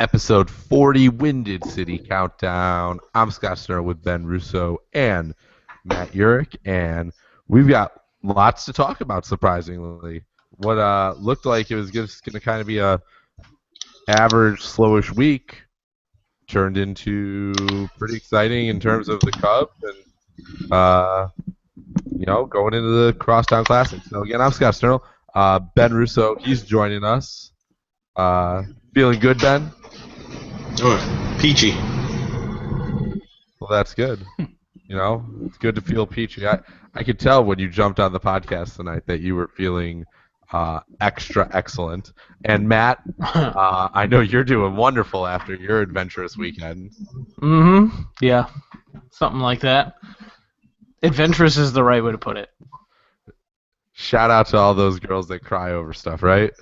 Episode 40, Winded City Countdown. I'm Scott Stern with Ben Russo and Matt Urich, and we've got lots to talk about, surprisingly. What looked like it was just going to kind of be a average, slowish week turned into pretty exciting in terms of the Cubs and, going into the Crosstown Classic. So, again, I'm Scott Stern. Ben Russo, he's joining us. Feeling good, Ben? Oh, peachy. Well, that's good. It's good to feel peachy. I could tell when you jumped on the podcast tonight that you were feeling extra excellent. And Matt, I know you're doing wonderful after your adventurous weekend. Mm-hmm. Yeah, something like that. Adventurous is the right way to put it. Shout out to all those girls that cry over stuff, right?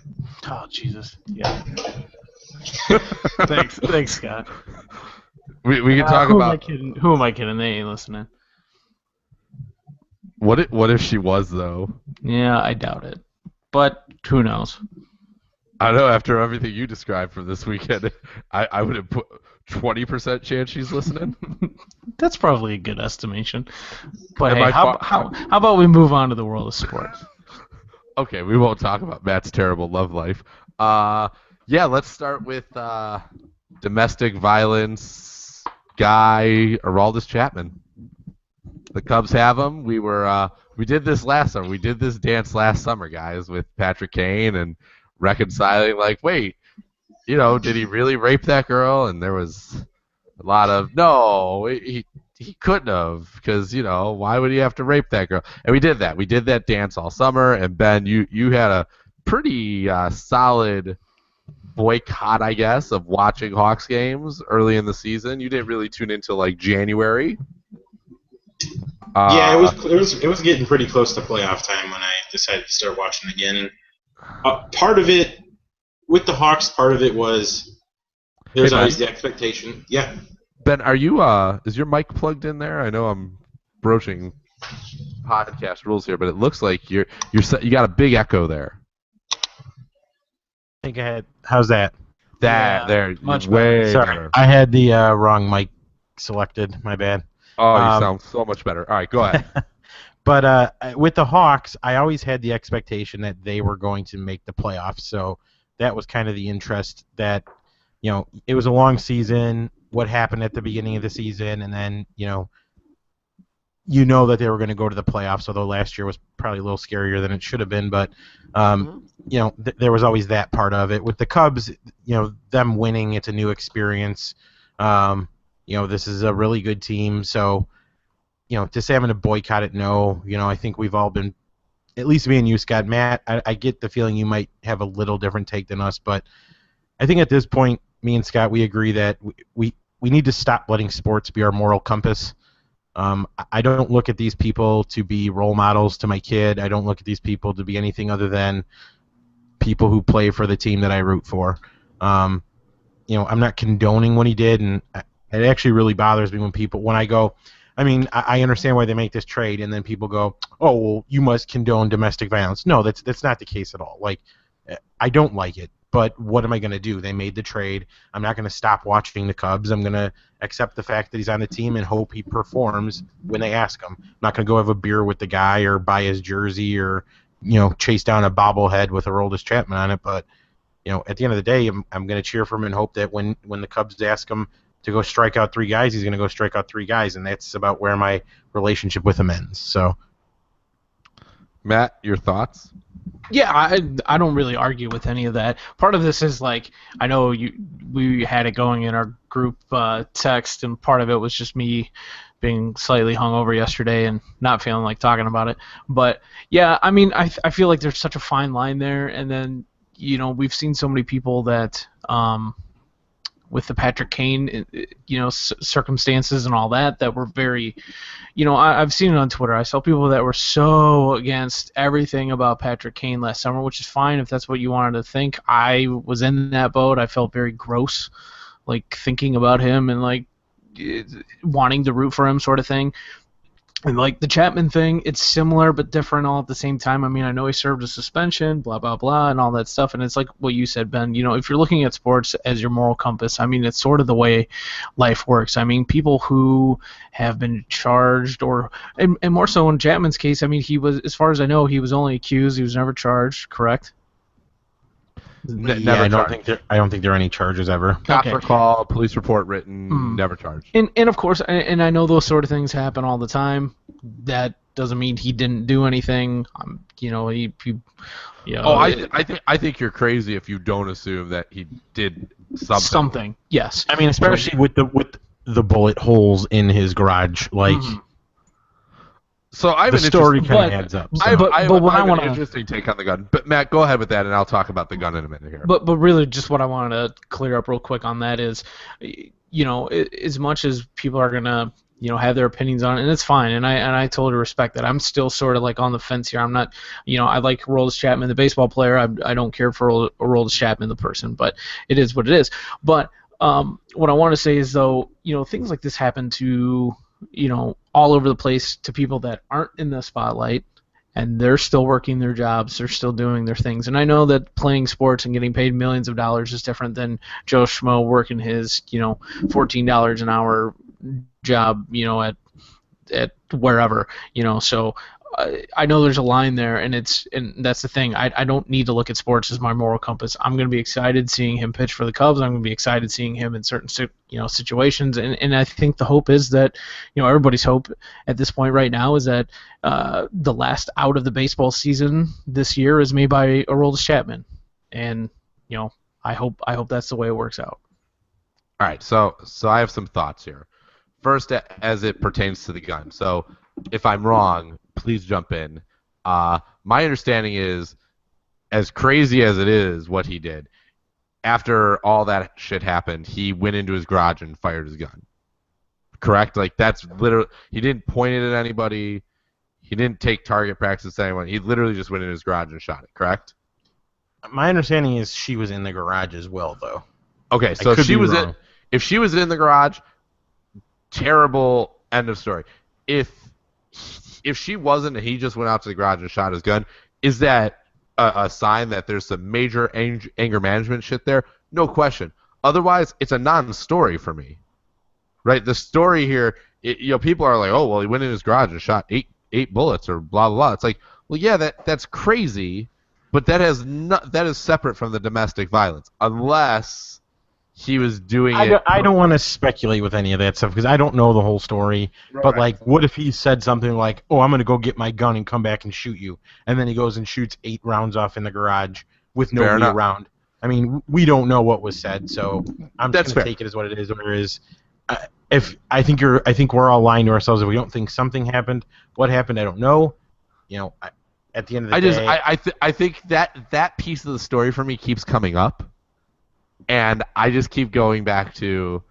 Oh, Jesus. Yeah. Thanks, Scott. We can talk about. Who am I kidding? They ain't listening. What if she was, though? Yeah, I doubt it. But who knows? I know after everything you described from this weekend, I would have put 20% chance she's listening. That's probably a good estimation. But hey, how about we move on to the world of sports? Okay, we won't talk about Matt's terrible love life. Yeah, let's start with domestic violence guy Aroldis Chapman. The Cubs have him. We did this last summer. We did this dance last summer, guys, with Patrick Kane and reconciling. Like, wait, did he really rape that girl? And there was a lot of no. He couldn't have, because why would he have to rape that girl? And we did that. We did that dance all summer. And Ben, you had a pretty solid boycott, I guess, of watching Hawks games early in the season. You didn't really tune into like January. Yeah, it was getting pretty close to playoff time when I decided to start watching again. And part of it with the Hawks, part of it was there's always the expectation. Yeah. Ben, are you is your mic plugged in there? I know I'm broaching podcast rules here, but it looks like you got a big echo there. I think I had. How's that? There, much way better. Sorry, better. I had the wrong mic selected. My bad. Oh, you sound so much better. All right, go ahead. But with the Hawks, I always had the expectation that they were going to make the playoffs. So that was kind of the interest that, it was a long season. What happened at the beginning of the season, and then that they were going to go to the playoffs. Although last year was probably a little scarier than it should have been, but there was always that part of it. With the Cubs, them winning, it's a new experience. This is a really good team, so just having to boycott it, no. I think we've all been, at least me and you, Scott. Matt, I get the feeling you might have a little different take than us, but I think at this point, me and Scott, we agree that we need to stop letting sports be our moral compass. I don't look at these people to be role models to my kid. I don't look at these people to be anything other than people who play for the team that I root for. I'm not condoning what he did, and it actually really bothers me when I go, I understand why they make this trade, and then people go, oh, well, you must condone domestic violence. No, that's not the case at all. Like, I don't like it. But what am I going to do? They made the trade. I'm not going to stop watching the Cubs. I'm going to accept the fact that he's on the team and hope he performs when they ask him. I'm not going to go have a beer with the guy or buy his jersey or, chase down a bobblehead with Aroldis Chapman on it. But, at the end of the day, I'm going to cheer for him and hope that when the Cubs ask him to go strike out three guys, he's going to go strike out three guys. And that's about where my relationship with him ends. So, Matt, your thoughts? Yeah, I don't really argue with any of that. Part of this is like, I know we had it going in our group text, and part of it was just me being slightly hungover yesterday and not feeling like talking about it. But yeah, I feel like there's such a fine line there, and then we've seen so many people that with the Patrick Kane, circumstances and all that were very, I've seen it on Twitter. I saw people that were so against everything about Patrick Kane last summer, which is fine if that's what you wanted to think. I was in that boat. I felt very gross, like thinking about him and like wanting to root for him, sort of thing. And like the Chapman thing, it's similar but different all at the same time. I mean, I know he served a suspension, blah blah blah, and all that stuff. And it's like what you said, Ben. If you're looking at sports as your moral compass, I mean, it's sort of the way life works. I mean, people who have been charged, and more so in Chapman's case, I mean, he was, as far as I know, he was only accused. He was never charged. Correct? Yeah, I don't think there are any charges ever. Cops Okay. are called, police report written, never charged. And of course, and I know those sort of things happen all the time. That doesn't mean he didn't do anything. I think you're crazy if you don't assume that he did something. Something, yes. I mean, especially with the bullet holes in his garage, like. So I have the an story interesting- kind of adds up. So. I have what I an wanna- interesting take on the gun. But Matt, go ahead with that, and I'll talk about the gun in a minute here. But really, just what I wanted to clear up real quick on that is, as much as people are gonna have their opinions on it, and it's fine, and I totally respect that. I'm still sort of like on the fence here. I'm not, I like Aroldis Chapman, the baseball player. I don't care for Aroldis Chapman, the person, but it is what it is. But what I want to say is, though, things like this happen to all over the place to people that aren't in the spotlight, and they're still working their jobs, they're still doing their things. And I know that playing sports and getting paid millions of dollars is different than Joe Schmo working his $14 an hour job at wherever. So I know there's a line there, and that's the thing. I don't need to look at sports as my moral compass. I'm going to be excited seeing him pitch for the Cubs. I'm going to be excited seeing him in certain situations, and I think the hope is that everybody's hope at this point right now is that the last out of the baseball season this year is made by Aroldis Chapman, and I hope that's the way it works out. All right, so I have some thoughts here. First, as it pertains to the gun. So if I'm wrong, please jump in. My understanding is, as crazy as it is what he did, after all that shit happened, he went into his garage and fired his gun. Correct? Like, that's literally, he didn't point it at anybody. He didn't take target practice at anyone. He literally just went in his garage and shot it. Correct? My understanding is she was in the garage as well, though. Okay, so if she was in the garage, terrible, end of story. If she wasn't and he just went out to the garage and shot his gun, is that a sign that there's some major anger management shit there? No question. Otherwise, it's a non-story for me. Right? The story here, people are like, oh, well, he went in his garage and shot eight bullets or blah, blah, blah. It's like, well, yeah, that's crazy, but that is separate from the domestic violence, unless he was doing it. I don't want to speculate with any of that stuff because I don't know the whole story. Right. But like, what if he said something like, "Oh, I'm going to go get my gun and come back and shoot you," and then he goes and shoots 8 rounds off in the garage with nobody around? I mean, we don't know what was said, so I'm just going to take it as what it is. Whereas, I think we're all lying to ourselves if we don't think something happened. What happened, I don't know. At the end of the day, I think that piece of the story for me keeps coming up. And I just keep going back to,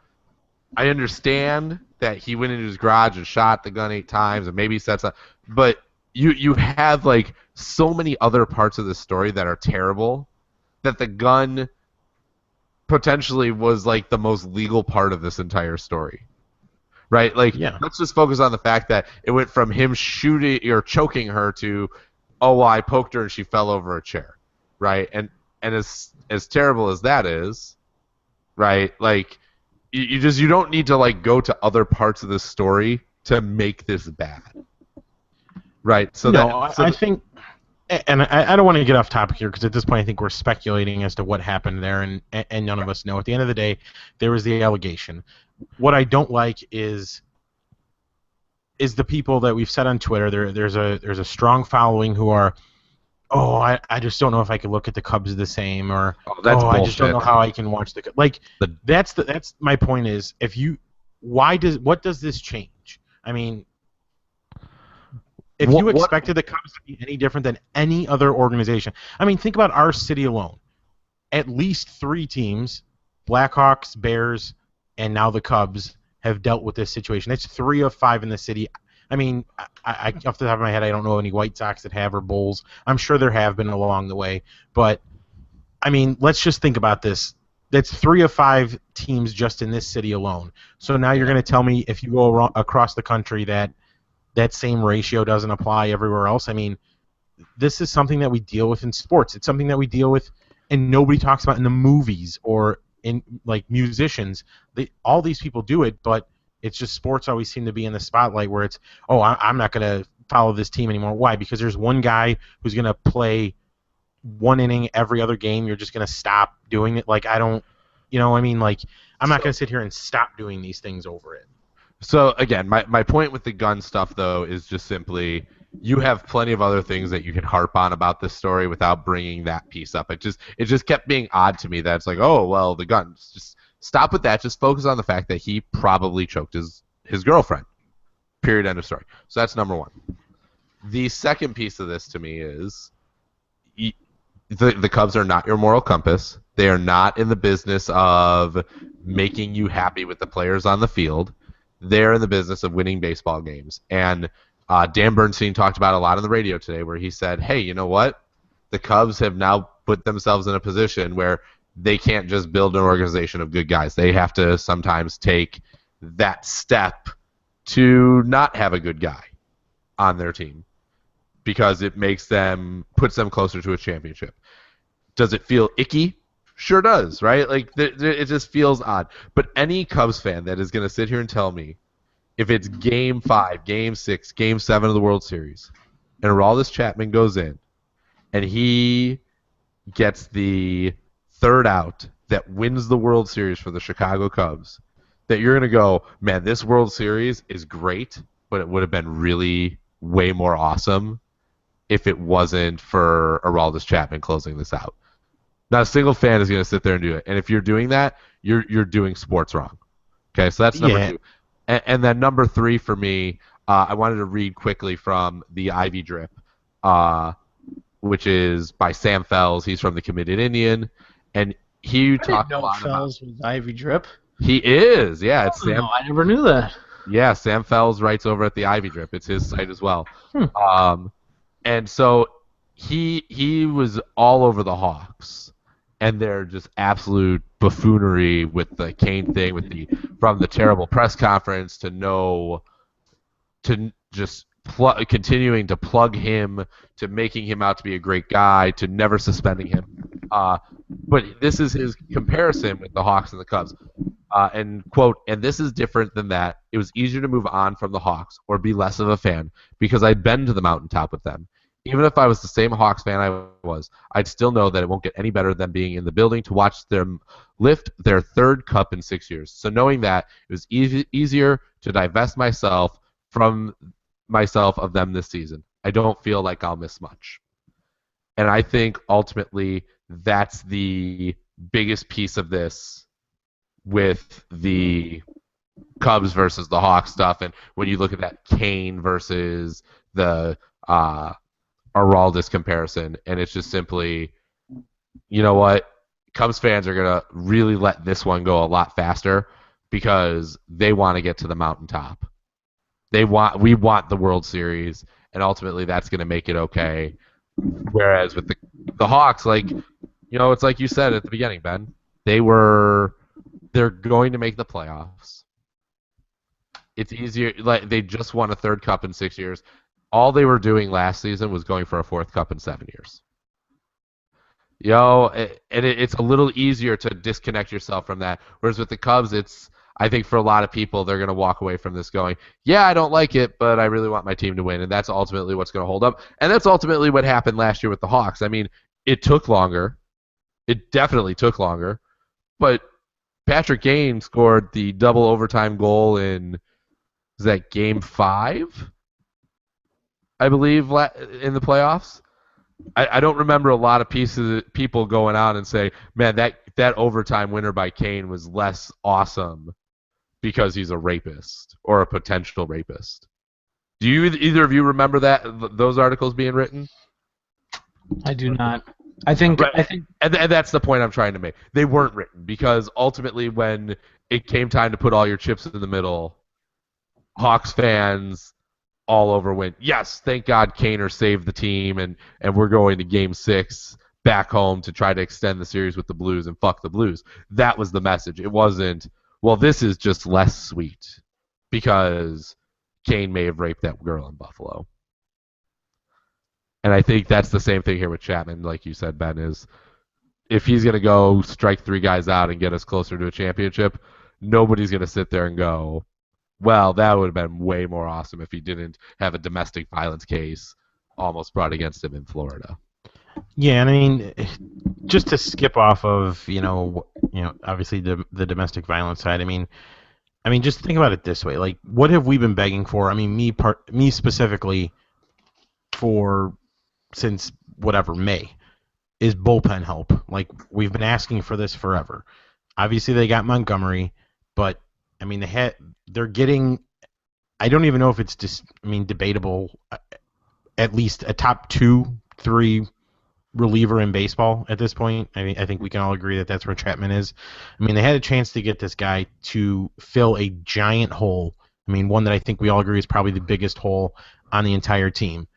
I understand that he went into his garage and shot the gun 8 times and maybe he said something, but you have like so many other parts of the story that are terrible that the gun potentially was like the most legal part of this entire story. Right? Like, let's just focus on the fact that it went from him shooting or choking her to, oh, well, I poked her and she fell over a chair. Right? And as terrible as that is, right? Like, you don't need to like go to other parts of the story to make this bad, right? So I think, and I don't want to get off topic here because at this point I think we're speculating as to what happened there, and none of us know. At the end of the day, there was the allegation. What I don't like is the people that we've said on Twitter. There's a strong following who are, oh, I just don't know if I could look at the Cubs the same, or I just don't know how I can watch the Cubs. Like, that's my point is, what does this change? I mean, if you expected the Cubs to be any different than any other organization, I mean, think about our city alone. At least 3 teams, Blackhawks, Bears, and now the Cubs, have dealt with this situation. That's 3 of 5 in the city. I mean, I off the top of my head, I don't know any White Sox that have, or Bulls. I'm sure there have been along the way. But, I mean, let's just think about this. That's 3 of 5 teams just in this city alone. So now you're going to tell me if you go across the country that that same ratio doesn't apply everywhere else. I mean, this is something that we deal with in sports. It's something that we deal with, and nobody talks about in the movies or in like musicians. All these people do it, but it's just sports always seem to be in the spotlight where it's, oh, I'm not going to follow this team anymore. Why? Because there's one guy who's going to play one inning every other game. You're just going to stop doing it. Like, I don't, I mean, like, I'm not going to sit here and stop doing these things over it. So again, my point with the gun stuff though is just simply you have plenty of other things that you can harp on about this story without bringing that piece up. It just kept being odd to me that it's like, oh well, the guns. Just stop with that. Just focus on the fact that he probably choked his girlfriend. Period. End of story. So that's number one. The second piece of this to me is the Cubs are not your moral compass. They are not in the business of making you happy with the players on the field. They're in the business of winning baseball games. And Dan Bernstein talked about a lot on the radio today where he said, hey, you know what? The Cubs have now put themselves in a position where they can't just build an organization of good guys. They have to sometimes take that step to not have a good guy on their team because it puts them closer to a championship. Does it feel icky? Sure does, right? Like it just feels odd. But any Cubs fan that is going to sit here and tell me if it's Game 5, Game 6, Game 7 of the World Series, and Aroldis Chapman goes in, and he gets the third out that wins the World Series for the Chicago Cubs, that you're going to go, man, this World Series is great, but it would have been really way more awesome if it wasn't for Aroldis Chapman closing this out. Not a single fan is going to sit there and do it. And if you're doing that, you're doing sports wrong. Okay, so that's number two. And then number three for me, I wanted to read quickly from the Ivy Drip, which is by Sam Fells. He's from the Committed Indian, and he talked a lot Fells with Ivy Drip. He is, yeah. It's Sam. No, I never knew that. Yeah, Sam Fells writes over at the Ivy Drip. It's his site as well. And so he was all over the Hawks. And they're just absolute buffoonery with the Kane thing, from the terrible press conference to just continuing to plug him, to making him out to be a great guy, to never suspending him. But this is his comparison with the Hawks and the Cubs. And quote, and this is different than that. It was easier to move on from the Hawks or be less of a fan because I'd been to the mountaintop with them. Even if I was the same Hawks fan I was, I'd still know that it won't get any better than being in the building to watch them lift their third cup in 6 years. So knowing that, it was easier to divest myself of them this season. I don't feel like I'll miss much. And I think ultimately that's the biggest piece of this with the Cubs versus the Hawks stuff. And when you look at that Kane versus the Aroldis comparison, and it's just simply, you know what, Cubs fans are going to really let this one go a lot faster because they want to get to the mountaintop. We want the World Series, and ultimately that's going to make it okay. Whereas with the Hawks, it's like you said at the beginning, Ben, they're going to make the playoffs. It's easier, they just won a third cup in 6 years. All they were doing last season was going for a fourth cup in 7 years. It's a little easier to disconnect yourself from that. Whereas with the Cubs, I think for a lot of people, they're going to walk away from this going, yeah, I don't like it, but I really want my team to win. And that's ultimately what's going to hold up. And that's ultimately what happened last year with the Hawks. I mean, it took longer. It definitely took longer. But Patrick Kane scored the double overtime goal in, was that Game 5? I believe, in the playoffs. I don't remember a lot of people going out and say, man, that overtime winner by Kane was less awesome because he's a rapist or a potential rapist. Do either of you remember those articles being written? I do not. I think, and that's the point I'm trying to make. They weren't written because ultimately when it came time to put all your chips in the middle, Hawks fans all over went, yes, thank God Kaner saved the team, and we're going to Game 6 back home to try to extend the series with the Blues and fuck the Blues. That was the message. It wasn't, well, this is just less sweet because Kane may have raped that girl in Buffalo. And I think that's the same thing here with Chapman, like you said, Ben, is if he's going to go strike 3 guys out and get us closer to a championship, nobody's going to sit there and go, well, that would have been way more awesome if he didn't have a domestic violence case almost brought against him in Florida. Yeah, and I mean, just to skip off of obviously the domestic violence side. I mean, just think about it this way: like, what have we been begging for? I mean, me specifically, for since whatever May, is bullpen help. Like, we've been asking for this forever. Obviously, they got Montgomery, but I mean, they're getting. I don't even know if it's debatable. At least a top 2-3 reliever in baseball at this point. I mean, I think we can all agree that that's where Chapman is. I mean, they had a chance to get this guy to fill a giant hole. I mean, one that I think we all agree is probably the biggest hole on the entire team.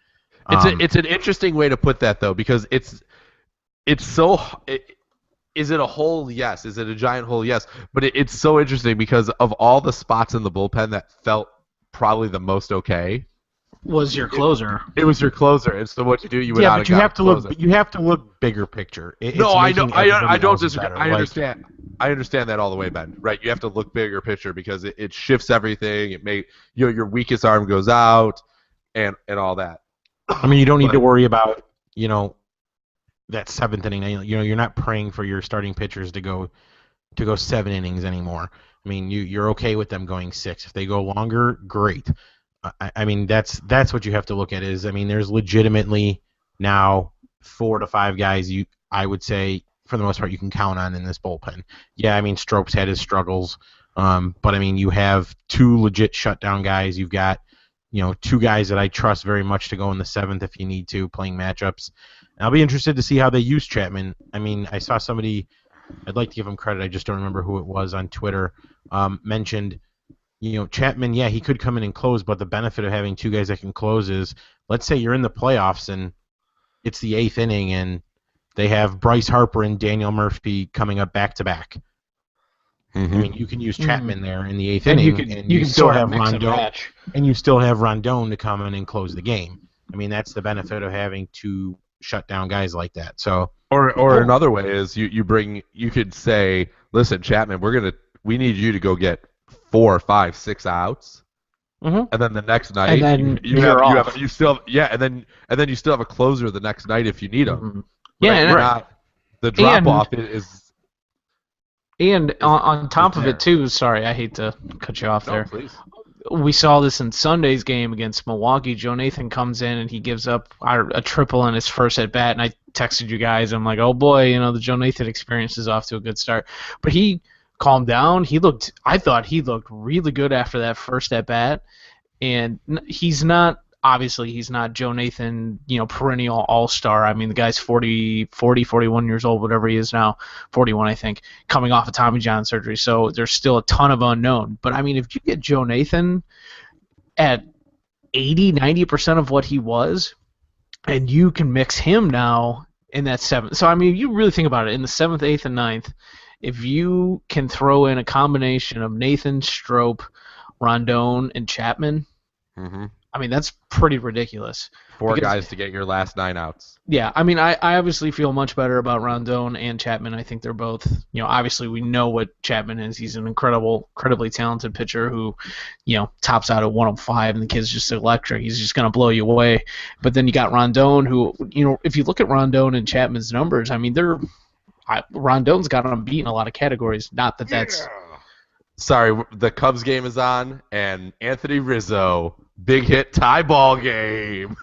It's an interesting way to put that, though, because is it a hole? Yes. Is it a giant hole? Yes. But it's so interesting because of all the spots in the bullpen that felt probably the most okay. Was your closer? It was your closer, and so what you do, you would but you have to look. You have to look bigger picture. I know. I don't disagree. Better. I understand. I understand that all the way, Ben. Right? You have to look bigger picture because it shifts everything. It may your weakest arm goes out, and all that. I mean, you don't need to worry about that 7th inning. You're not praying for your starting pitchers to go 7 innings anymore. I mean, you're okay with them going 6. If they go longer, great. I mean, that's what you have to look at. There's legitimately now 4 to 5 guys I would say for the most part you can count on in this bullpen. Yeah, I mean, Strope's had his struggles, but I mean, you have 2 legit shutdown guys. You've got 2 guys that I trust very much to go in the 7th if you need to, playing matchups. And I'll be interested to see how they use Chapman. I mean, I saw somebody, I'd like to give him credit, I just don't remember who it was on Twitter, mentioned Chapman, yeah, he could come in and close, but the benefit of having 2 guys that can close is, let's say you're in the playoffs and it's the 8th inning and they have Bryce Harper and Daniel Murphy coming up back-to-back. Mm-hmm. I mean, you can use Chapman there in the 8th inning, you can still have Rondon, and you still have Rondon to come in and close the game. I mean, that's the benefit of having 2 shutdown guys like that. So, or another way is you could say, listen, Chapman, we need you to go get 4, 5, 6 outs, and then the next night, and then you still have a closer the next night if you need him. Mm-hmm. Yeah, right? The drop off is. And on top of it too, sorry, I hate to cut you off there. Please. We saw this in Sunday's game against Milwaukee. Joe Nathan comes in and he gives up a triple in his first at bat, and I texted you guys. I'm like, oh boy, the Joe Nathan experience is off to a good start, but he calmed down. I thought he looked really good after that first at bat, and he's not Joe Nathan, perennial all-star. I mean, the guy's 41 years old, whatever he is now, 41 I think, coming off of Tommy John surgery. So there's still a ton of unknown. But I mean, if you get Joe Nathan at 80-90% of what he was, and you can mix him now in that 7th. So I mean, you really think about it, in the 7th, 8th, and 9th, if you can throw in a combination of Nathan, Strope, Rondon, and Chapman, I mean, that's pretty ridiculous. 4 guys to get your last 9 outs. Yeah, I mean, I obviously feel much better about Rondon and Chapman. I think they're both, obviously we know what Chapman is. He's an incredibly talented pitcher who, tops out at 105, and the kid's just electric. He's just going to blow you away. But then you got Rondon, who, if you look at Rondon and Chapman's numbers, I mean, Rondon's got him beat in a lot of categories. Not that that's... Sorry, the Cubs game is on, and Anthony Rizzo, big hit tie ball game.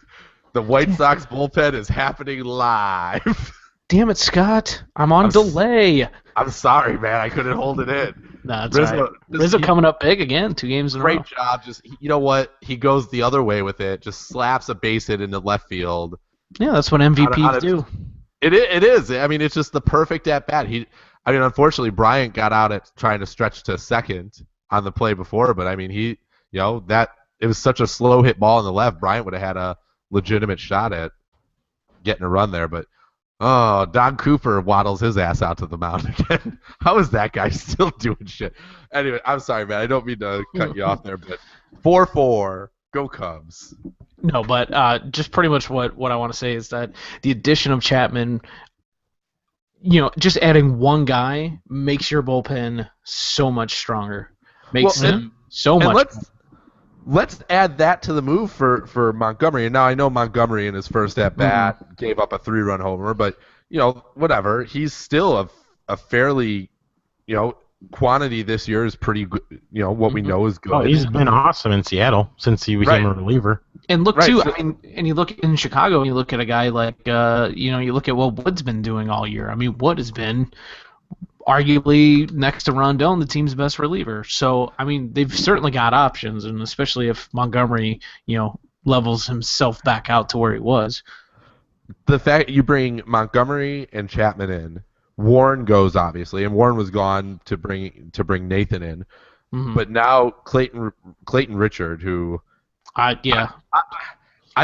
The White Sox bullpen is happening live. Damn it, Scott. I'm on delay. I'm sorry, man. I couldn't hold it in. No, that's right. Rizzo coming up big again, 2 games in a row. Great job. Just, you know what? He goes the other way with it. Just slaps a base hit into left field. Yeah, that's what MVPs do. It is. I mean, it's just the perfect at-bat. Unfortunately, Bryant got out at trying to stretch to second on the play before, but I mean, it was such a slow hit ball in the left. Bryant would have had a legitimate shot at getting a run there, but Don Cooper waddles his ass out to the mound again. How is that guy still doing shit? Anyway, I'm sorry, man. I don't mean to cut you off there, but 4-4 Go Cubs. No, but just pretty much what I want to say is that the addition of Chapman, just adding one guy makes your bullpen so much stronger. Makes Well, them so And much. let's add that to the move for Montgomery. And now I know Montgomery in his first at bat gave up a 3-run homer, but whatever. He's still a fairly quantity this year is pretty good. What we know is good. Oh, he's been awesome in Seattle since he became a reliever. And look Right, too. so- I mean, and you look in Chicago, and you look at a guy like, you look at what Wood's been doing all year. I mean, Wood has been arguably next to Rondon, the team's best reliever. So, I mean, they've certainly got options, and especially if Montgomery, levels himself back out to where he was. The fact you bring Montgomery and Chapman in, Warren goes obviously, and Warren was gone to bring Nathan in, but now Clayton Richard, who I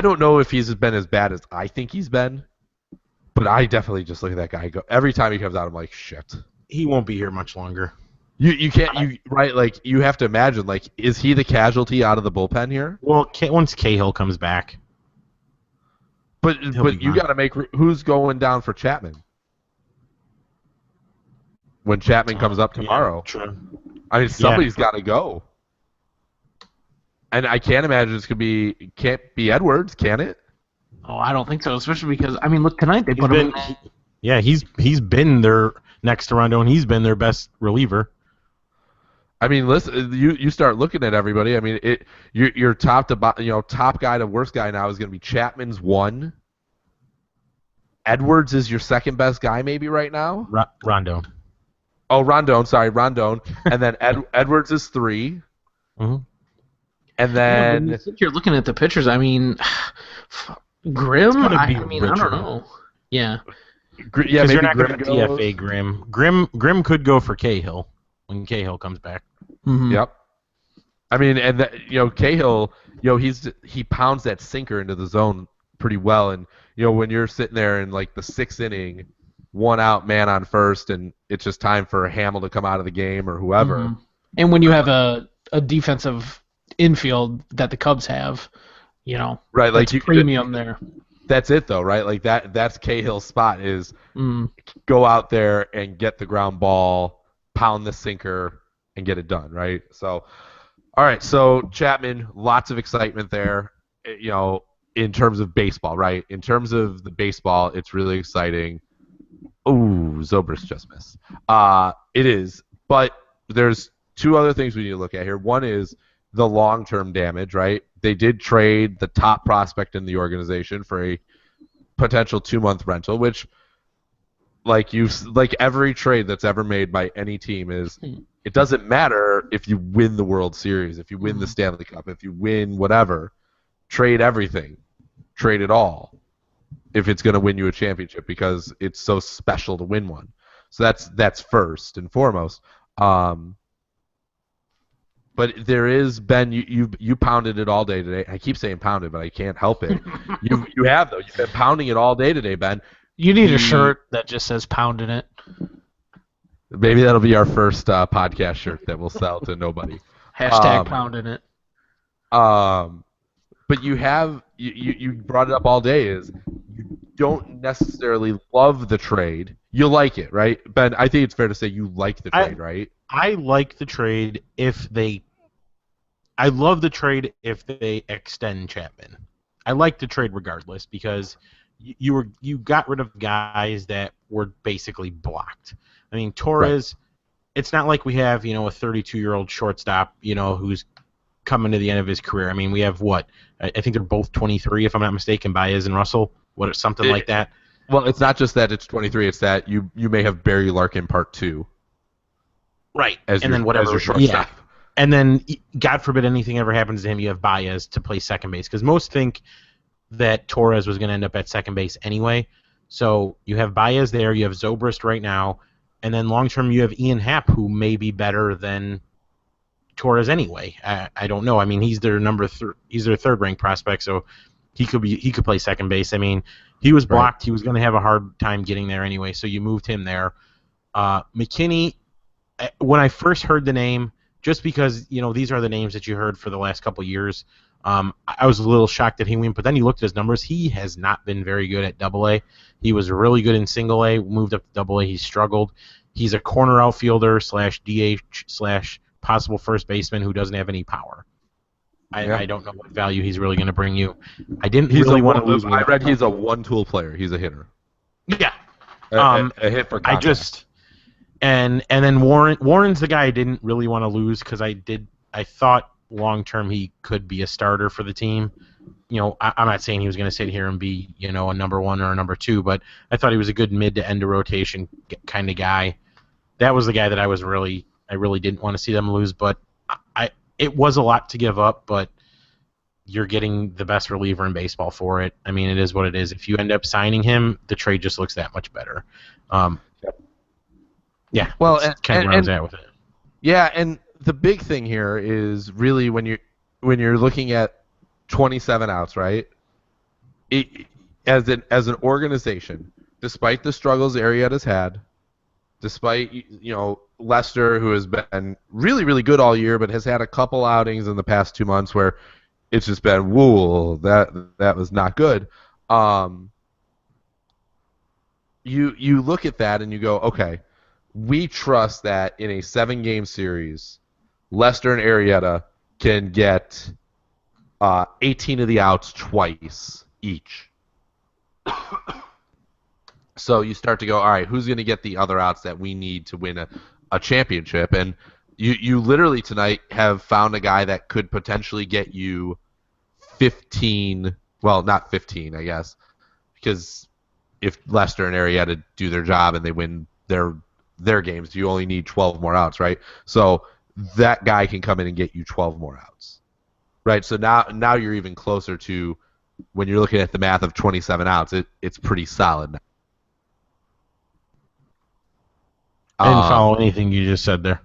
don't know if he's been as bad as I think he's been, but I definitely just look at that guy. Go every time he comes out, I'm like, shit. He won't be here much longer. You can't right, like you have to imagine, like, is he the casualty out of the bullpen here? Well, once Cahill comes back, but you got to make who's going down for Chapman when Chapman comes up tomorrow. Yeah, true. I mean, somebody's got to go, and I can't imagine can't be Edwards, can it? Oh, I don't think so, especially because I mean, look tonight they put him in. He's been their next to Rondon. He's been their best reliever. I mean, listen, you start looking at everybody. I mean, your top to top guy to worst guy now is going to be Chapman's one. Edwards is your second best guy maybe right now. Rondon. Oh, Rondon. Sorry, Rondon. And then Edwards is 3. Mm-hmm. And then when you're looking at the pitchers. I mean, Grimm. I don't know. Yeah. Because you're not going to DFA Grimm. Grimm could go for Cahill when Cahill comes back. Mm-hmm. Yep. I mean, and Cahill, he pounds that sinker into the zone pretty well, and when you're sitting there in like the 6th inning, 1 out, man on first, and it's just time for Hamill to come out of the game or whoever. Mm-hmm. And when you have a defensive infield that the Cubs have, right, like premium there. That's it though, right? Like that's Cahill's spot is go out there and get the ground ball, pound the sinker, and get it done, right? So, all right, so Chapman, lots of excitement there, in terms of baseball, right? In terms of the baseball, it's really exciting. Ooh, Zobrist just missed. It is, but there's 2 other things we need to look at here. One is the long-term damage, right? They did trade the top prospect in the organization for a potential 2-month rental, which, like every trade that's ever made by any team is, it doesn't matter if you win the World Series, if you win the Stanley Cup, if you win whatever, trade everything, trade it all, if it's going to win you a championship, because it's so special to win one. So that's first and foremost. But there is, Ben, you pounded it all day today. I keep saying pounded, but I can't help it. you have though. You've been pounding it all day today, Ben. You need a shirt that just says "pound" in it. Maybe that'll be our first podcast shirt that we'll sell to nobody. Hashtag pound in it. But you brought it up all day. Is you don't necessarily love the trade. You like it, right, Ben? I think it's fair to say you like the trade, right? I like the trade I love the trade if they extend Chapman. I like the trade regardless because you got rid of guys that were basically blocked. I mean, Torres, It's not like we have, a 32-year-old shortstop, who's coming to the end of his career. I mean, we have what? I think they're both 23, if I'm not mistaken, Baez and Russell, something like that. Well, it's not just that it's 23, it's that you may have Barry Larkin Part 2. Right. As your shortstop. Yeah. And then, God forbid anything ever happens to him, you have Baez to play second base. Because most think that Torres was going to end up at second base anyway. So you have Baez there, you have Zobrist right now, and then long term you have Ian Happ, who may be better than Torres anyway. I don't know. I mean, he's their he's their third-ranked prospect, so he could play second base. I mean, he was blocked. Right. He was going to have a hard time getting there anyway, so you moved him there. McKinney, when I first heard the name, just because these are the names that you heard for the last couple of years, I was a little shocked that he went, but then you looked at his numbers. He has not been very good at Double-A. He was really good in Single-A, moved up to Double-A. He struggled. He's a corner outfielder / DH / possible first baseman who doesn't have any power. I don't know what value he's really going to bring you. I didn't really want to lose. I read he's a one-tool player. He's a hitter. Yeah. A hit for contact. And then Warren's the guy I didn't really want to lose because I thought long term he could be a starter for the team. I'm not saying he was going to sit here and be a number 1 or a number 2, but I thought he was a good mid to end of rotation kind of guy. That was the guy that I really didn't want to see them lose, but it was a lot to give up, but you're getting the best reliever in baseball for it. I mean, it is what it is. If you end up signing him, the trade just looks that much better. Yeah. Well, that's kind of where I was at with it. Yeah, and the big thing here is really when you're looking at 27 outs, right? As an organization, despite the struggles Arrieta's had, despite Lester, who has been really, really good all year, but has had a couple outings in the past 2 months where it's just been, whoa, that was not good. You look at that and you go, okay, we trust that in a 7-game series, Lester and Arrieta can get 18 of the outs twice each. So you start to go, all right, who's going to get the other outs that we need to win a championship? And you literally tonight have found a guy that could potentially get you 15, well, not 15, I guess, because if Lester and Arrieta do their job and they win their games, you only need 12 more outs, right? So that guy can come in and get you 12 more outs, right? So now you're even closer to, when you're looking at the math of 27 outs, it's pretty solid now. I didn't follow anything you just said there.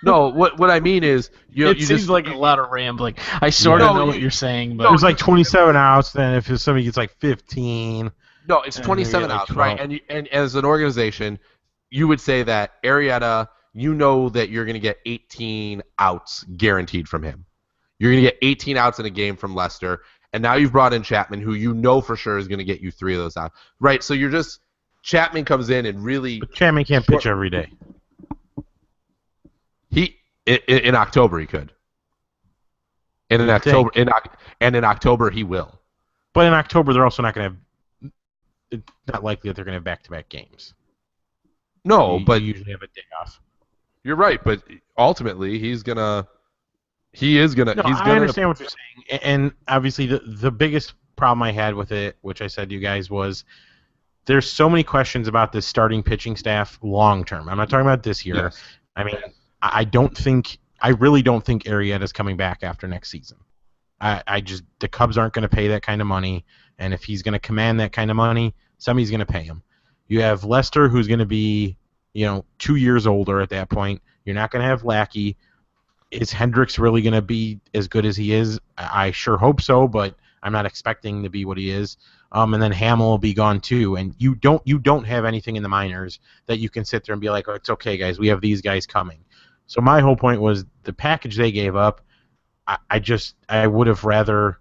No, what I mean is, it seems like a lot of rambling. I sort of know what you're saying, but it was like 27 outs. Then if somebody gets like 15, no, it's 27 outs, right? And as an organization, you would say that Arrieta, that you're going to get 18 outs guaranteed from him. You're going to get 18 outs in a game from Lester, and now you've brought in Chapman, who for sure is going to get you 3 of those outs, right? So Chapman comes in and really. But Chapman can't pitch every day. In October he could. And in October he will. But in October they're also not going to have. It's not likely that they're going to have back-to-back games. No, you but usually have a day off. You're right, but ultimately he's gonna. I understand what you're saying, and obviously the biggest problem I had with it, which I said to you guys, was there's so many questions about this starting pitching staff long term. I'm not talking about this year. Yes. I mean, I really don't think Arrieta's coming back after next season. The Cubs aren't going to pay that kind of money, and if he's going to command that kind of money, somebody's going to pay him. You have Lester, who's going to be, 2 years older at that point. You're not going to have Lackey. Is Hendricks really going to be as good as he is? I sure hope so, but I'm not expecting to be what he is. And then Hamill will be gone too, and you don't have anything in the minors that you can sit there and be like, oh, it's okay, guys, we have these guys coming. So my whole point was the package they gave up. I would have rather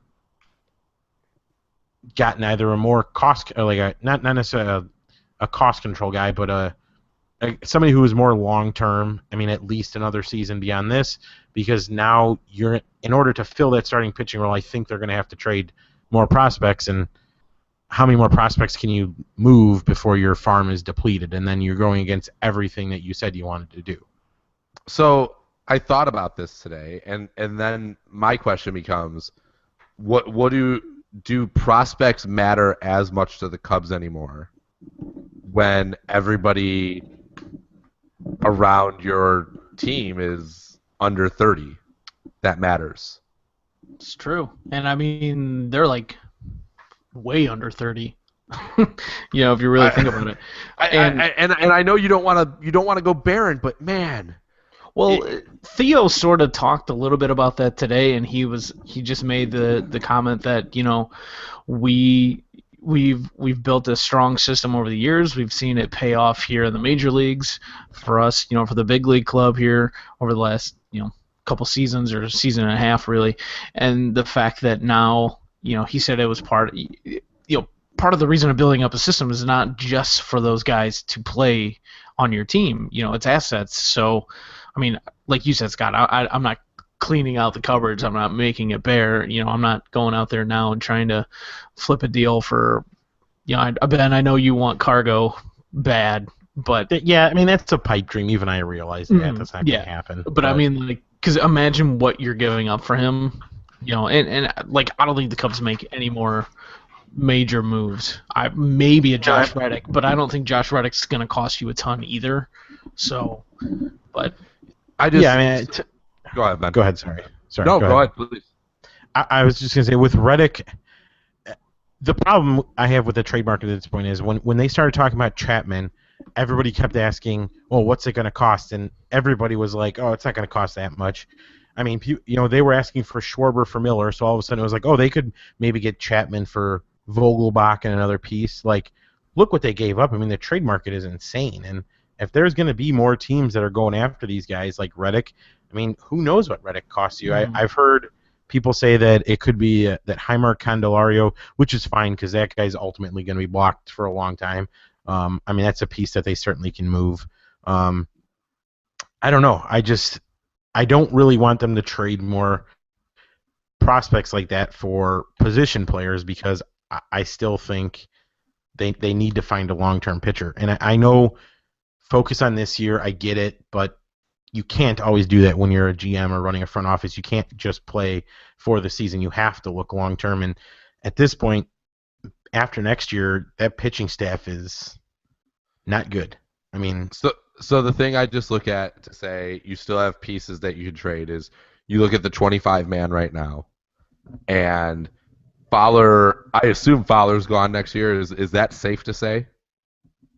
gotten either a more cost, or not necessarily a cost control guy, but somebody who is more long term. I mean, at least another season beyond this, because now in order to fill that starting pitching role, I think they're going to have to trade more prospects, and how many more prospects can you move before your farm is depleted, and then you're going against everything that you said you wanted to do. So I thought about this today, and then my question becomes, what do prospects matter as much to the Cubs anymore when everybody around your team is under 30? That matters. It's true. And I mean, they're like way under 30. If you really think about it. And I know you don't want to go barren, but man. Well, Theo sort of talked a little bit about that today, and he just made the comment that we've built a strong system over the years. We've seen it pay off here in the major leagues for us, for the big league club here over the last couple seasons or a season and a half really, and the fact that now he said it was part of the reason of building up a system is not just for those guys to play on your team. It's assets. So, I mean, like you said, Scott, I'm not cleaning out the cupboards. I'm not making it bare. I'm not going out there now and trying to flip a deal for. Ben, I know you want Cargo bad, but yeah, I mean that's a pipe dream. Even I realize that that's not going to happen. But I mean, like, because imagine what you're giving up for him. And like I don't think the Cubs make any more major moves. Maybe a Josh Reddick, but I don't think Josh Reddick's going to cost you a ton either. So, but I mean, go ahead, Ben. Go ahead. Sorry. No, go ahead, please. I was just going to say with Reddick, the problem I have with the trade market at this point is when they started talking about Chapman, everybody kept asking, "Well, what's it going to cost?" And everybody was like, "Oh, it's not going to cost that much." I mean, they were asking for Schwarber for Miller, so all of a sudden it was like, "Oh, they could maybe get Chapman for Vogelbach and another piece." Like, look what they gave up. I mean, the trade market is insane, and if there's going to be more teams that are going after these guys like Reddick, I mean, who knows what Reddick costs you? I've heard people say that it could be that Heimer Candelario, which is fine because that guy's ultimately going to be blocked for a long time. I mean, that's a piece that they certainly can move. I don't know. I don't really want them to trade more prospects like that for position players because I still think they need to find a long-term pitcher. And I know focus on this year, I get it, but you can't always do that when you're a GM or running a front office. You can't just play for the season. You have to look long-term. And at this point, after next year, that pitching staff is not good. I mean, so the thing I just look at to say you still have pieces that you can trade is you look at the 25-man right now, and Fowler. I assume Fowler's gone next year. Is that safe to say?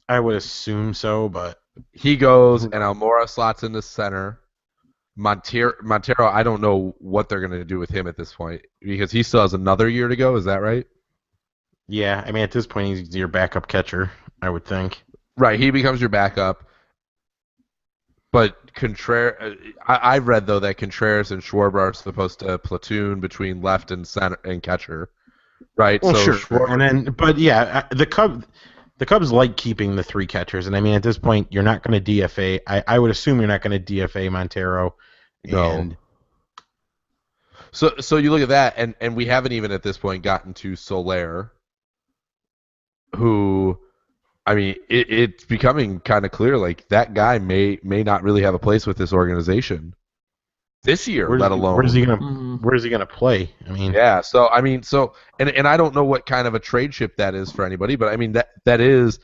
I would assume so, but he goes and Almora slots in the center. Montero, I don't know what they're going to do with him at this point because he still has another year to go. Is that right? Yeah, I mean, at this point, he's your backup catcher, I would think. Right, he becomes your backup. But I've read, though, that Contreras and Schwarber are supposed to platoon between left and center and catcher. Right? Well, so sure. The Cubs like keeping the three catchers, and I mean, at this point, you're not going to DFA. I would assume you're not going to DFA Montero. And no. So you look at that, and we haven't even at this point gotten to Soler, who, I mean, it's becoming kind of clear, like, that guy may not really have a place with this organization this year, let alone. Where's he gonna play? I mean, yeah. So I mean, and I don't know what kind of a trade ship that is for anybody, but I mean that is,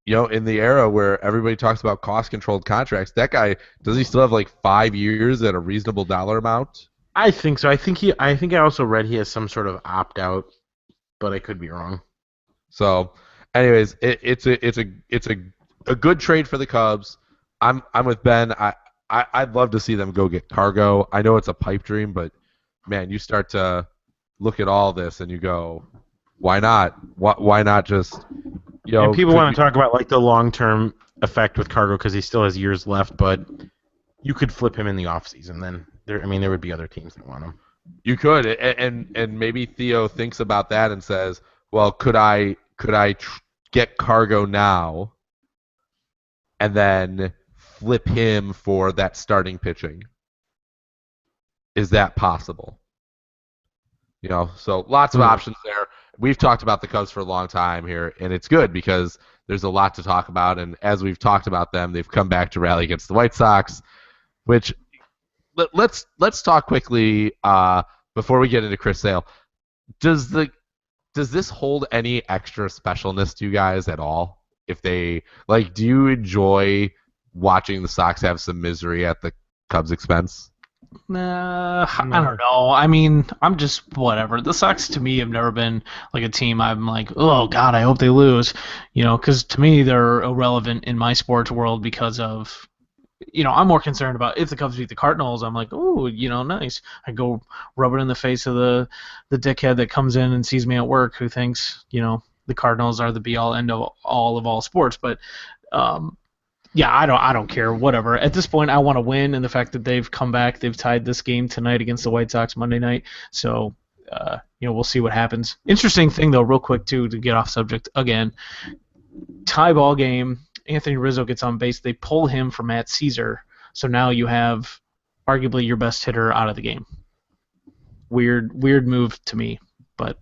in the era where everybody talks about cost controlled contracts, that guy, does he still have like 5 years at a reasonable dollar amount? I think so. I think I also read he has some sort of opt out, but I could be wrong. So, anyways, it's a good trade for the Cubs. I'm with Ben. I'd love to see them go get Cargo. I know it's a pipe dream, but man, you start to look at all this and you go, why not? Why not just, And people want to talk about like the long-term effect with Cargo because he still has years left, but you could flip him in the offseason. Then there would be other teams that want him. You could, and maybe Theo thinks about that and says, well, could I get Cargo now, and then flip him for that starting pitching? Is that possible? So lots of options there. We've talked about the Cubs for a long time here, and it's good because there's a lot to talk about, and as we've talked about them, they've come back to rally against the White Sox, which let's talk quickly before we get into Chris Sale. Does this hold any extra specialness to you guys at all? If they do you enjoy watching the Sox have some misery at the Cubs' expense? I don't know. I mean, I'm just whatever. The Sox to me have never been like a team I'm like, oh God, I hope they lose. Because to me they're irrelevant in my sports world because of, I'm more concerned about if the Cubs beat the Cardinals. I'm like, oh, nice. I go rub it in the face of the dickhead that comes in and sees me at work who thinks, the Cardinals are the be all end of all sports. But Yeah, I don't care. Whatever. At this point, I want to win, and the fact that they've come back, they've tied this game tonight against the White Sox Monday night. So, we'll see what happens. Interesting thing though, real quick too, to get off subject again. Tie ball game. Anthony Rizzo gets on base. They pull him for Matt Caesar. So now you have arguably your best hitter out of the game. Weird move to me, but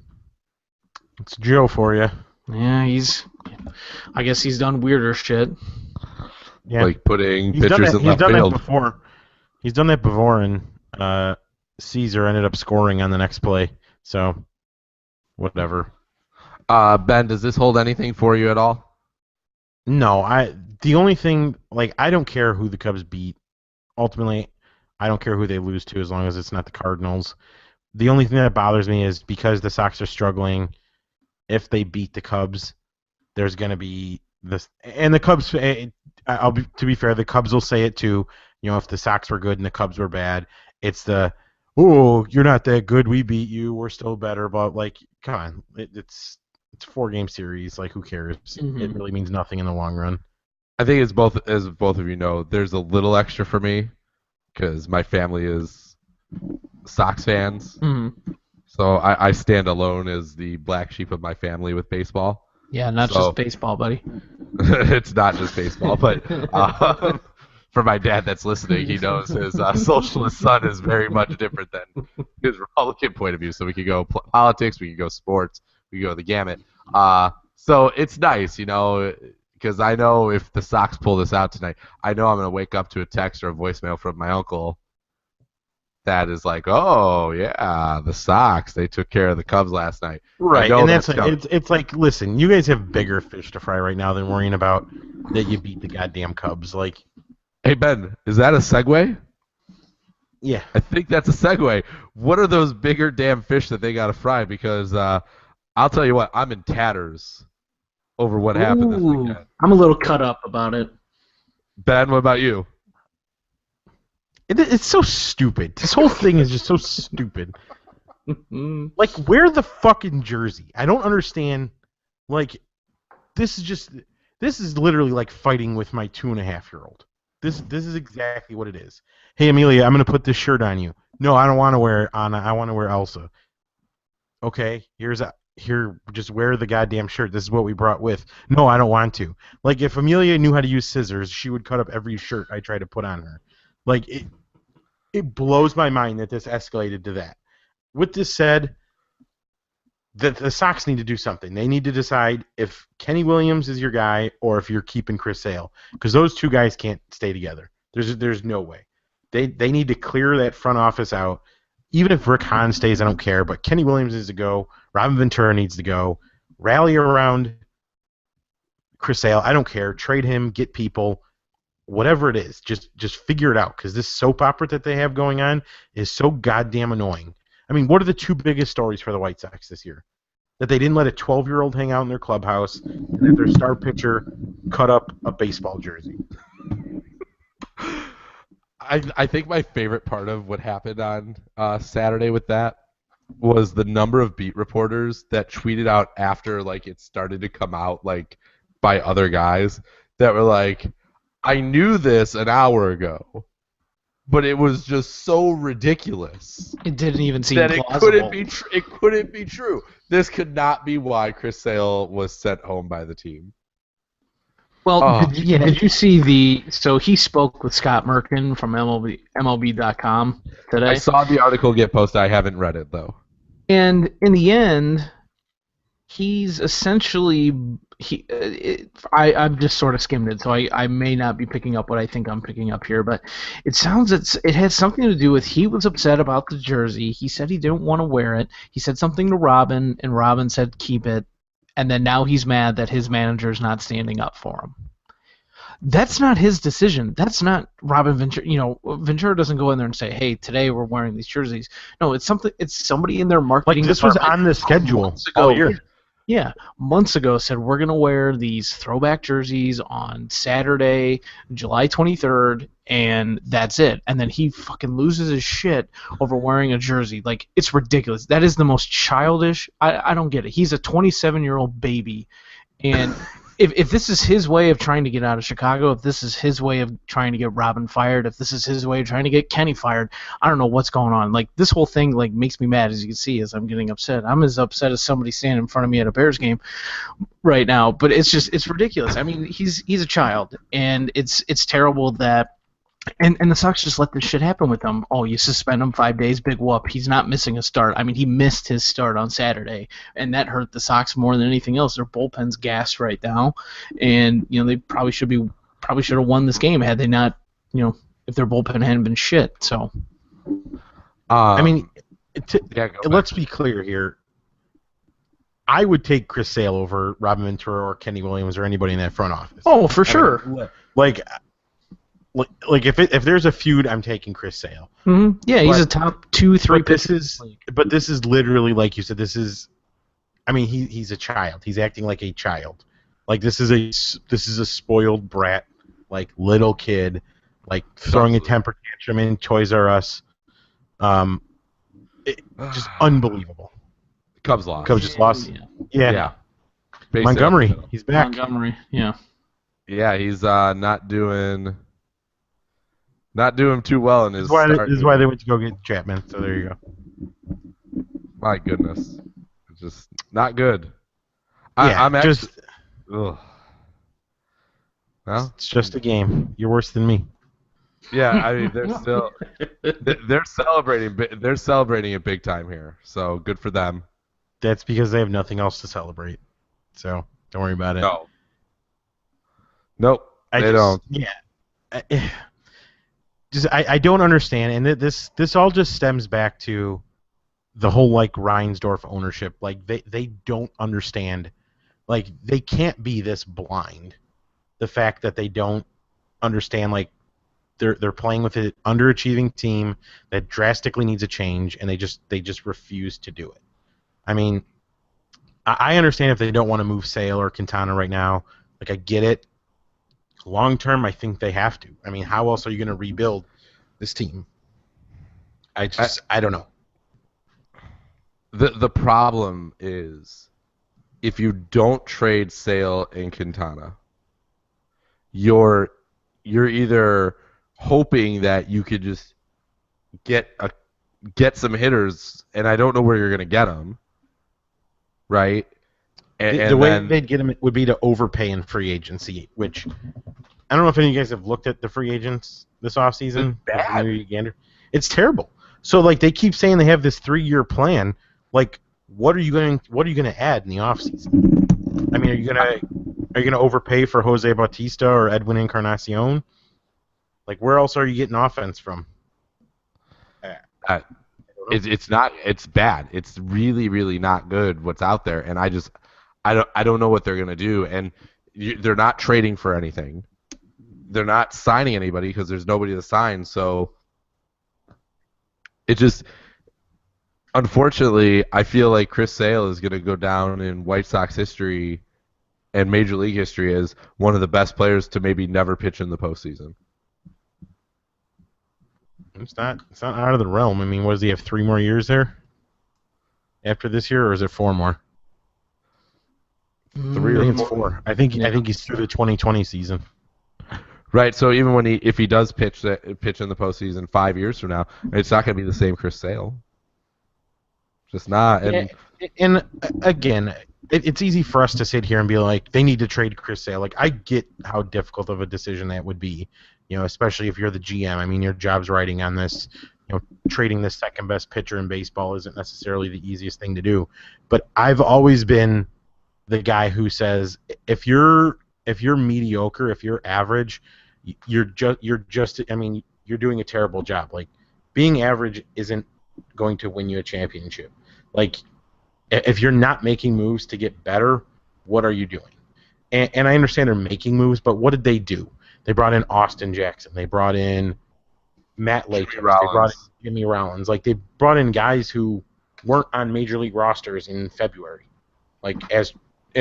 It's Joe for you. yeah, I guess he's done weirder shit. Yeah. Like putting He's done pitchers that, in he's left done field. that before. He's done that before, and Caesar ended up scoring on the next play. So, whatever. Ben, does this hold anything for you at all? No, the only thing, like, I don't care who the Cubs beat. Ultimately, I don't care who they lose to as long as it's not the Cardinals. The only thing that bothers me is because the Sox are struggling, if they beat the Cubs, there's going to be this. And the Cubs, to be fair, the Cubs will say it too. If the Sox were good and the Cubs were bad, it's you're not that good, we beat you, we're still better. But, like, come on, it's a 4-game series. Like, who cares? Mhm. It really means nothing in the long run. I think as both of you know, there's a little extra for me because my family is Sox fans. Mm-hmm. So I stand alone as the black sheep of my family with baseball. Yeah, not So- just baseball, buddy. It's not just baseball, but for my dad that's listening, he knows his socialist son is very much different than his Republican point of view. So we could go politics, we could go sports, we could go the gamut. So it's nice, because I know if the Sox pull this out tonight, I know I'm going to wake up to a text or a voicemail from my uncle that is like, oh, yeah, the Sox, they took care of the Cubs last night. Right, know and that's that's coming. it's like, listen, you guys have bigger fish to fry right now than worrying about that you beat the goddamn Cubs. Like, Hey, Ben, is that a segue? yeah, I think that's a segue. What are those bigger damn fish that they got to fry? Because I'll tell you what, I'm in tatters over what happened this Ooh, weekend. I'm a little cut up about it. Ben, what about you? it's so stupid. This whole thing is just so stupid. Mm. Like, wear the fucking jersey. I don't understand. Like, this is literally like fighting with my 2.5-year-old. This is exactly what it is. Hey, Amelia, I'm gonna put this shirt on you. No, I don't want to wear Anna. I want to wear Elsa. Okay, here, just wear the goddamn shirt. This is what we brought with. No, I don't want to. Like, if Amelia knew how to use scissors, she would cut up every shirt I try to put on her. Like, it blows my mind that this escalated to that. With this said, the Sox need to do something. They need to decide if Kenny Williams is your guy or if you're keeping Chris Sale, because those two guys can't stay together. There's no way. They need to clear that front office out. Even if Rick Hahn stays, I don't care, but Kenny Williams needs to go. Robin Ventura needs to go. Rally around Chris Sale. I don't care. Trade him, get people, whatever it is. Just figure it out, because this soap opera that they have going on is so goddamn annoying. I mean, what are the two biggest stories for the White Sox this year? That they didn't let a 12-year-old hang out in their clubhouse, and that their star pitcher cut up a baseball jersey. I think my favorite part of what happened on Saturday with that was the number of beat reporters that tweeted out after like it started to come out like by other guys that were like, I knew this an hour ago, but it was just so ridiculous It didn't even seem that it plausible. couldn't be true. This could not be why Chris Sale was sent home by the team. Well, Oh. did you see so he spoke with Scott Merkin from MLB.com today? I saw the article get posted. I haven't read it though. And in the end, he's essentially I've just sort of skimmed it, so I may not be picking up what I think I'm picking up here, but it sounds it has something to do with he was upset about the jersey. He said he didn't want to wear it. He said something to Robin, and Robin said keep it. And then now he's mad that his manager's not standing up for him. That's not his decision. That's not Robin Ventura. Ventura doesn't go in there and say, "Hey, today we're wearing these jerseys." No, it's somebody in their marketing. Like, this was department on the schedule months ago. all year. Yeah, months ago said we're gonna wear these throwback jerseys on Saturday, July 23rd, and that's it. And then he fucking loses his shit over wearing a jersey. Like, it's ridiculous. That is the most childish. I don't get it. He's a 27-year-old baby, and if this is his way of trying to get out of Chicago, if this is his way of trying to get Robin fired, if this is his way of trying to get Kenny fired, I don't know what's going on. Like, this whole thing like makes me mad, as you can see, as I'm getting upset. I'm as upset as somebody standing in front of me at a Bears game right now. But it's ridiculous. I mean, he's a child, and it's terrible that. And the Sox just let this shit happen with him. Oh, you suspend him 5 days, big whoop. He's not missing a start. I mean, he missed his start on Saturday, and that hurt the Sox more than anything else. Their bullpen's gassed right now, and they probably should have won this game had they not, if their bullpen hadn't been shit. So, I mean, Yeah, go let's be clear here. I would take Chris Sale over Robin Ventura or Kenny Williams or anybody in that front office. oh, for sure. Like if there's a feud, I'm taking Chris Sale. Mm-hmm. Yeah, he's a top 2-3 pitcher. But this is literally, like you said, he's a child. He's acting like a child. Like this is a spoiled brat, like little kid, like throwing a temper tantrum in Toys R Us. Just unbelievable. Cubs lost. Cubs just lost. Yeah. Base Montgomery, hit. he's back. Montgomery, yeah. Yeah, he's not doing too well in his This start. is why they went to go get Chapman. So there you go. My goodness, it's just not good. Yeah, I'm actually. Ugh. Well, it's just a game. You're worse than me. yeah, I mean they're celebrating. They're celebrating it big time here. So good for them. That's because they have nothing else to celebrate. So don't worry about it. No. Nope. They don't. Yeah. I don't understand, and this all just stems back to the whole like Reinsdorf ownership. Like they don't understand. Like they can't be this blind. The fact that they don't understand, like they're playing with an underachieving team that drastically needs a change, and they just refuse to do it. I mean, I understand if they don't want to move Sale or Quintana right now. Like I get it. Long term, I think they have to. I mean, how else are you going to rebuild this team? I don't know. The problem is, if you don't trade Sale and Quintana, you're either hoping that you could just get some hitters, and I don't know where you're going to get them, right? And the way then, they'd get him would be to overpay in free agency, which I don't know if any of you guys have looked at the free agents this offseason. It's terrible. So like they keep saying they have this 3-year plan. Like what are you going to add in the offseason? I mean, are you going to overpay for Jose Bautista or Edwin Encarnacion? Like where else are you getting offense from? it's bad. It's really, really not good what's out there, and I don't know what they're gonna do, and they're not trading for anything. They're not signing anybody because there's nobody to sign. So it just, unfortunately, I feel like Chris Sale is gonna go down in White Sox history and Major League history as one of the best players to maybe never pitch in the postseason. It's not out of the realm. I mean, what does he have? 3 more years there after this year, or is it 4 more? 3 I or think 4. it's 4. I think he's through the 2020 season. Right. So even if he does pitch in the postseason 5 years from now, it's not going to be the same Chris Sale. Just not. And again, it's easy for us to sit here and be like, they need to trade Chris Sale. Like I get how difficult of a decision that would be. Especially if you're the GM. I mean, your job's riding on this. Trading the second best pitcher in baseball isn't necessarily the easiest thing to do. But I've always been the guy who says if you're mediocre, if you're average, you're doing a terrible job. Like being average isn't going to win you a championship. Like if you're not making moves to get better, what are you doing? And I understand they're making moves, but what did they do? They brought in Austin Jackson. They brought in Matt Lakers. They brought in Jimmy Rollins. Like they brought in guys who weren't on major league rosters in February, like as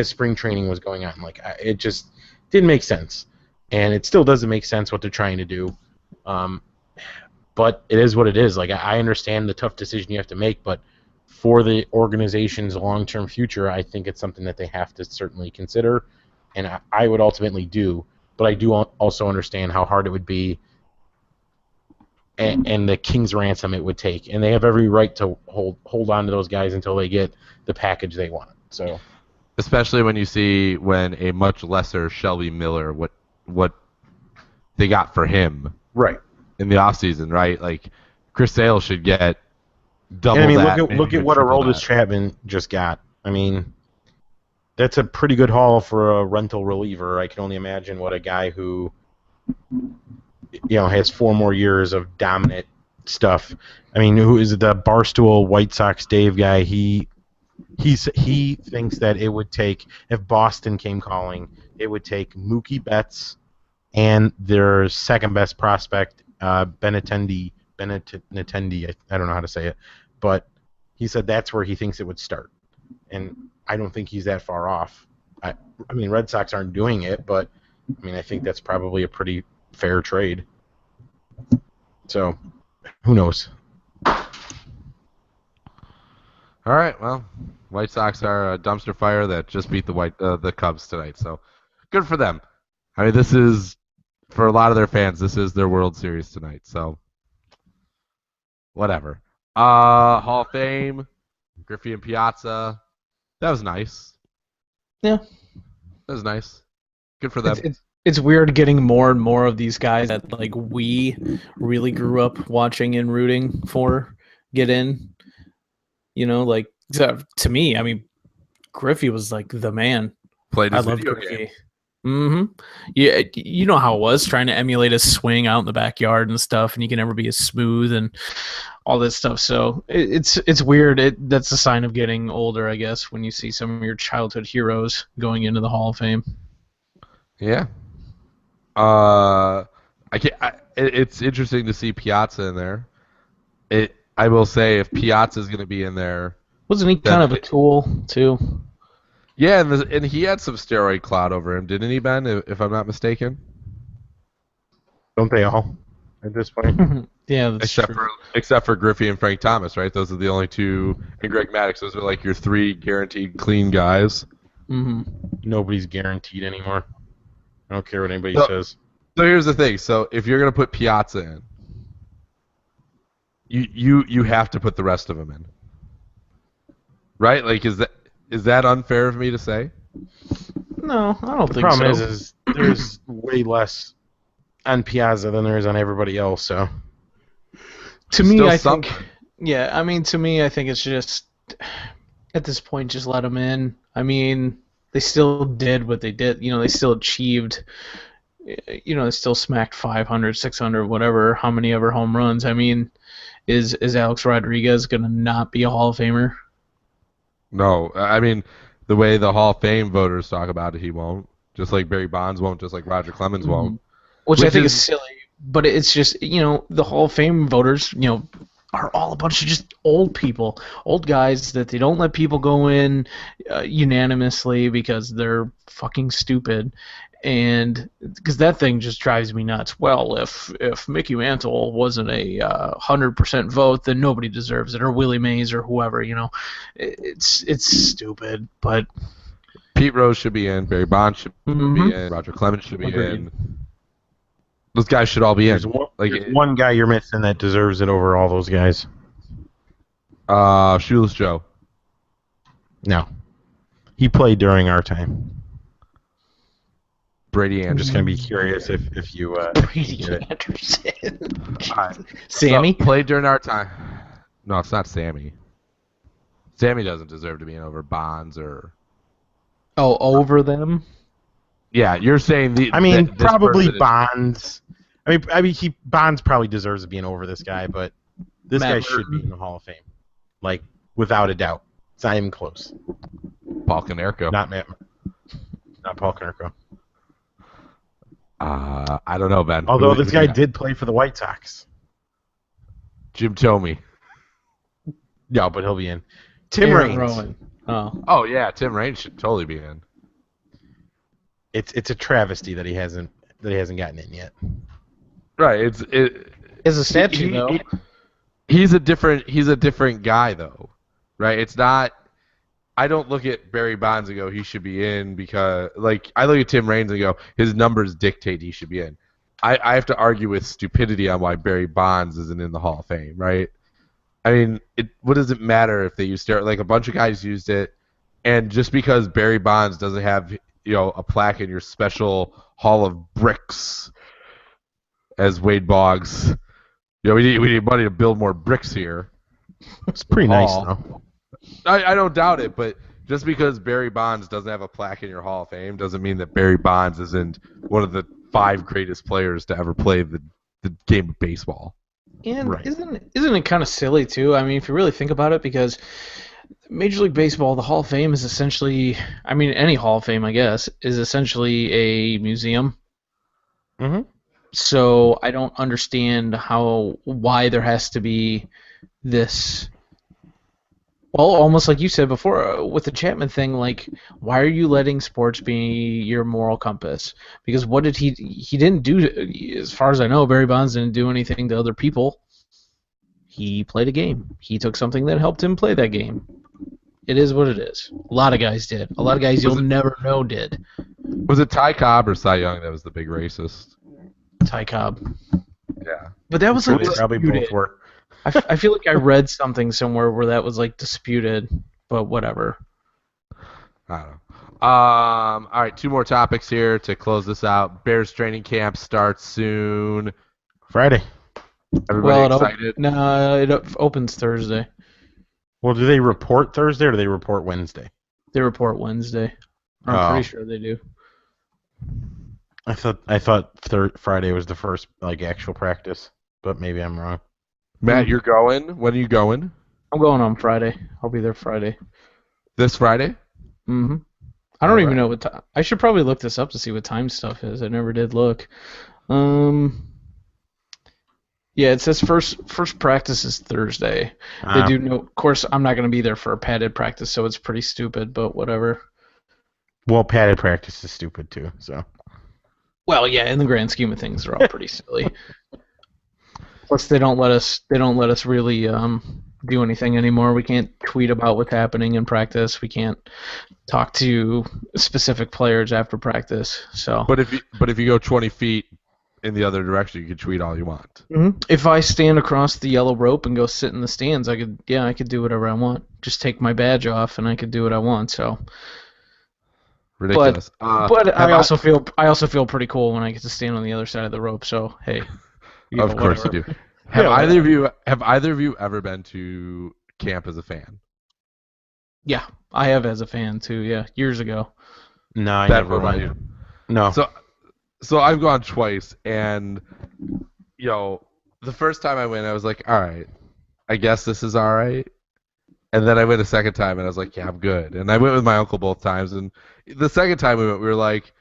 spring training was going on. Like it just didn't make sense, and it still doesn't make sense what they're trying to do. But it is what it is. Like I understand the tough decision you have to make, but for the organization's long-term future, I think it's something that they have to certainly consider. and I would ultimately do. But I do also understand how hard it would be, and the king's ransom it would take, and they have every right to hold on to those guys until they get the package they want. So, especially when you see when a much lesser Shelby Miller what they got for him right. in the offseason, right? Like Chris Sale should get double And I mean, that. look at maybe what triple Aroldis that. Chapman just got. I mean, that's a pretty good haul for a rental reliever. I can only imagine what a guy who, has 4 more years of dominant stuff. I mean, who is it? The Barstool White Sox Dave guy? He thinks that it would take, if Boston came calling, it would take Mookie Betts and their second best prospect, Benintendi. I don't know how to say it, but he said that's where he thinks it would start, and I don't think he's that far off. I mean, Red Sox aren't doing it, but I mean, I think that's probably a pretty fair trade. So, who knows? All right, well, White Sox are a dumpster fire that just beat the Cubs tonight, so good for them. I mean, this is, for a lot of their fans, this is their World Series tonight, so whatever. Hall of Fame, Griffey and Piazza, that was nice. Yeah. That was nice. Good for them. It's weird getting more and more of these guys that like we really grew up watching and rooting for get in. Like to me, I mean, Griffey was like the man. Played I his love video Griffey. game. Mm-hmm. Yeah, you know how it was trying to emulate a swing out in the backyard and stuff, and you can never be as smooth and all this stuff. So it's weird. That's a sign of getting older, I guess, when you see some of your childhood heroes going into the Hall of Fame. Yeah. It's interesting to see Piazza in there. I will say, if Piazza is going to be in there, wasn't he kind of a tool too? Yeah, and he had some steroid cloud over him, didn't he, Ben? If I'm not mistaken. Don't they all at this point? Yeah, that's true. Except for Griffey and Frank Thomas, right? Those are the only two, and Greg Maddux. Those are like your 3 guaranteed clean guys. Mm-hmm. Nobody's guaranteed anymore. I don't care what anybody says. So here's the thing. So if you're gonna put Piazza in, you have to put the rest of them in, right? Like, is that unfair of me to say? No, I don't think so. The problem is there's way less on Piazza than there is on everybody else. So to me, I think it's just at this point, just let them in. I mean, they still did what they did. They still achieved. They still smacked 500, 600, whatever, how many ever home runs. I mean, is Alex Rodriguez gonna not be a Hall of Famer? No, I mean, the way the Hall of Fame voters talk about it, he won't. Just like Barry Bonds won't, just like Roger Clemens won't. Which I think is silly, but it's just, the Hall of Fame voters, are all a bunch of just old people, old guys that they don't let people go in unanimously because they're fucking stupid. And because that thing just drives me nuts. Well, if Mickey Mantle wasn't a 100% vote, then nobody deserves it, or Willie Mays, or whoever. It's stupid. But Pete Rose should be in. Barry Bonds should be in. Roger Clemens should be in. Those guys should all be in. There's one guy you're missing that deserves it over all those guys. Shoeless Joe. No, he played during our time. Brady Anderson. I'm just going to be curious if you Brady Anderson. Sammy? Played during our time. No, it's not Sammy. Sammy doesn't deserve to be in over Bonds or... Oh, over them? Yeah, you're saying probably Bonds. Bonds probably deserves to be in over this guy, but this guy should be in the Hall of Fame. Like, without a doubt. It's not even close. Paul Konerko. Not Paul Konerko. I don't know, Ben. Although this guy did play for the White Sox. Jim Thome. No, but he'll be in. Tim Raines. Rowan. Oh yeah, Tim Raines should totally be in. It's a travesty that he hasn't gotten in yet. Right. It's a statue though. He's a different guy though, right? It's not. I don't look at Barry Bonds and go he should be in because like I look at Tim Raines and go his numbers dictate he should be in. I have to argue with stupidity on why Barry Bonds isn't in the Hall of Fame, right? I mean, what does it matter if they use steroids? Like a bunch of guys used it, and just because Barry Bonds doesn't have a plaque in your special Hall of Bricks, as Wade Boggs, we need money to build more bricks here. It's pretty nice though. I don't doubt it, but just because Barry Bonds doesn't have a plaque in your Hall of Fame doesn't mean that Barry Bonds isn't one of the 5 greatest players to ever play the game of baseball. And isn't it kind of silly too? I mean, if you really think about it, because Major League Baseball, the Hall of Fame is essentially, I mean, any Hall of Fame, I guess, is essentially a museum. Mm-hmm. So I don't understand why there has to be this. Well, almost like you said before with the Chapman thing, like, why are you letting sports be your moral compass? Because what did he didn't do, as far as I know, Barry Bonds didn't do anything to other people. He played a game. He took something that helped him play that game. It is what it is. A lot of guys did. A lot of guys you'll never know did. Was it Ty Cobb or Cy Young that was the big racist? Ty Cobb. Yeah. But that was like probably both were. I feel like I read something somewhere where that was like disputed, but whatever. I don't know. All right, 2 more topics here to close this out. Bears training camp starts soon. Friday. Everybody excited? No, it opens Thursday. Well, do they report Thursday or do they report Wednesday? They report Wednesday. I'm pretty sure they do. I thought Friday was the first like actual practice, but maybe I'm wrong. Matt, you're going? When are you going? I'm going on Friday. I'll be there Friday. This Friday? Mm-hmm. I don't even know what time. I should probably look this up to see what time stuff is. I never did look. Yeah, it says first practice is Thursday. They do know. Of course, I'm not going to be there for a padded practice, so it's pretty stupid. But whatever. Well, padded practice is stupid too. So. Well, yeah, in the grand scheme of things, they're all pretty silly. Plus, they don't let us really do anything anymore. We can't tweet about what's happening in practice. We can't talk to specific players after practice. So. But if you go 20 feet in the other direction, you can tweet all you want. Mm-hmm. If I stand across the yellow rope and go sit in the stands, I could do whatever I want. Just take my badge off, and I could do what I want. So. Ridiculous. But I also feel pretty cool when I get to stand on the other side of the rope. So hey. Of course you do. Have either of you ever been to camp as a fan? Yeah, I have as a fan too. Yeah, years ago. No, I never went. No. So I've gone twice, and the first time I went, I was like, all right, I guess this is all right. And then I went a second time, and I was like, yeah, I'm good. And I went with my uncle both times, and the second time we went, we were like,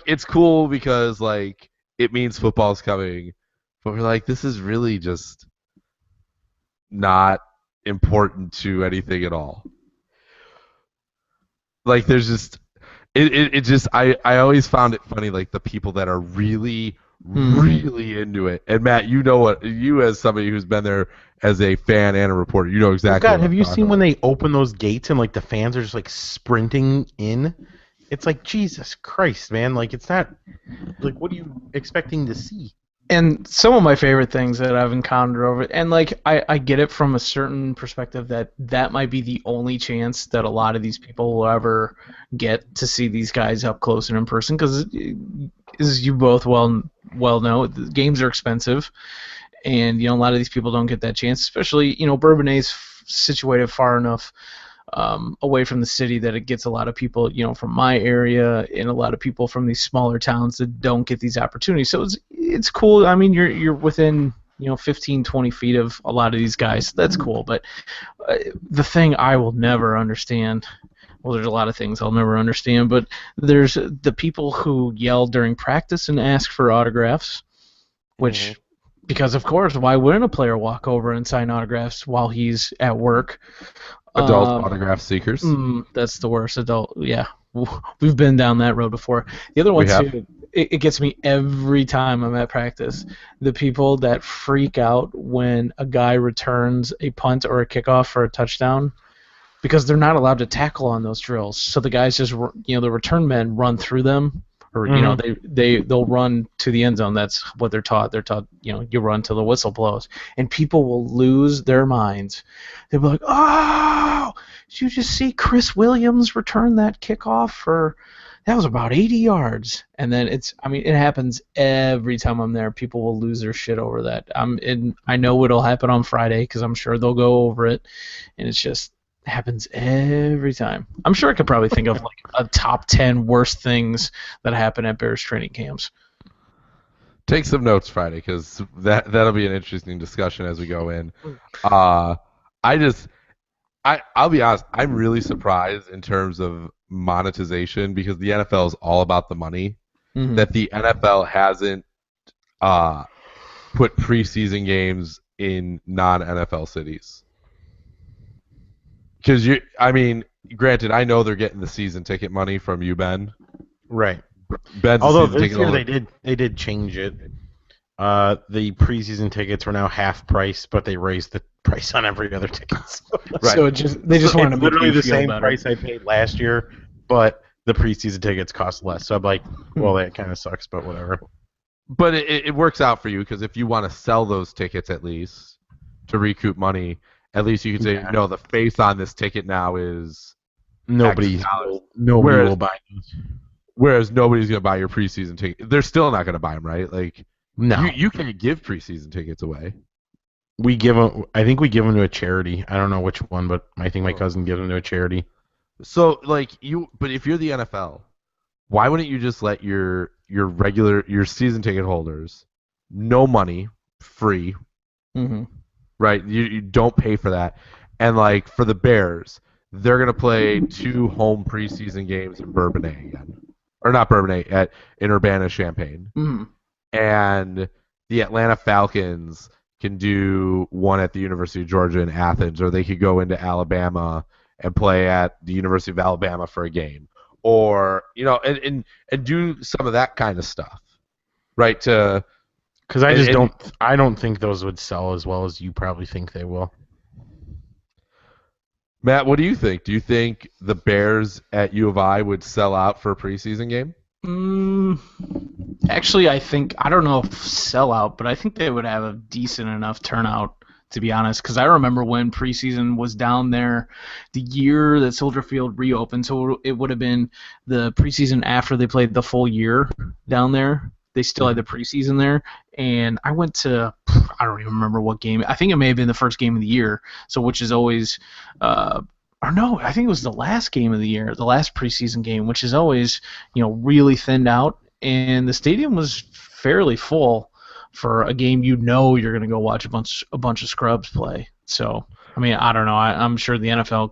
it's cool because like it means football's coming. But we're like, this is really just not important to anything at all. Like, there's just, it just, I always found it funny, like, the people that are really, really into it. And Matt, you as somebody who's been there as a fan and a reporter, you know exactly. God, have you seen when they open those gates and, like, the fans are just, like, sprinting in? It's like, Jesus Christ, man. Like, it's not, like, what are you expecting to see? And some of my favorite things that I've encountered over it, and like I get it from a certain perspective that might be the only chance that a lot of these people will ever get to see these guys up close and in person, because as you both well know, the games are expensive, and a lot of these people don't get that chance, especially Bourbonnais situated far enough away from the city that it gets a lot of people, from my area and a lot of people from these smaller towns that don't get these opportunities. So it's cool. I mean, you're within 15, 20 feet of a lot of these guys. That's cool. But the thing I will never understand. Well, there's a lot of things I'll never understand, but there's the people who yell during practice and ask for autographs, which. Because, of course, why wouldn't a player walk over and sign autographs while he's at work? Adult autograph seekers. That's the worst. Adult, yeah. We've been down that road before. The other one, too, it gets me every time I'm at practice. The people that freak out when a guy returns a punt or a kickoff for a touchdown. because they're not allowed to tackle on those drills. So the guys just, the return men run through them, or they'll run to the end zone. That's what they're taught. They're taught, you run till the whistle blows, and people will lose their minds. They'll be like, "Oh, did you just see Chris Williams return that kickoff for?" That was about 80 yards. And then it happens every time I'm there. People will lose their shit over that. I know it'll happen on Friday because I'm sure they'll go over it. And it's just happens every time. I'm sure I could probably think of like a top 10 worst things that happen at Bears training camps. Take some notes Friday because that'll be an interesting discussion as we go in. I'll be honest, I'm really surprised in terms of monetization because the NFL is all about the money. Mm-hmm. That the NFL hasn't put preseason games in non-NFL cities. Because granted, I know they're getting the season ticket money from you, Ben. Right. Ben's although this year they did change it. The preseason tickets were now half price, but they raised the price on every other ticket. Right. So they just wanted to make literally the same better. price I paid last year, but the preseason tickets cost less. So I'm like, well, that kind of sucks, but whatever. But it works out for you because if you want to sell those tickets at least to recoup money, at least you can say, no, the face on this ticket now is nobody will buy those. Whereas nobody's going to buy your preseason ticket. They're still not going to buy them, right? Like, no. You can give preseason tickets away. I think we give them to a charity. I don't know which one, but I think my cousin gives them to a charity. So, but if you're the NFL, why wouldn't you just let your season ticket holders, no money, free, right? You don't pay for that. And for the Bears, they're going to play 2 home preseason games in Bourbonnais again. Or not Bourbonnais, in Urbana-Champaign. Mm-hmm. And the Atlanta Falcons can do one at the University of Georgia in Athens, or they could go into Alabama and play at the University of Alabama for a game. Or, and do some of that kind of stuff. Right? Because I don't think those would sell as well as you probably think they will. Matt, what do you think? Do you think the Bears at U of I would sell out for a preseason game? Actually, I don't know if sell out, but I think they would have a decent enough turnout, to be honest, because I remember when preseason was down there the year that Soldier Field reopened, so it would have been the preseason after they played the full year down there. They still had the preseason there, and I went to, I don't even remember what game. I think it may have been the first game of the year, so which is always, or no, I think it was the last game of the year, the last preseason game, which is always, really thinned out, and the stadium was fairly full for a game you're going to go watch a bunch of scrubs play. So, I don't know. I'm sure the NFL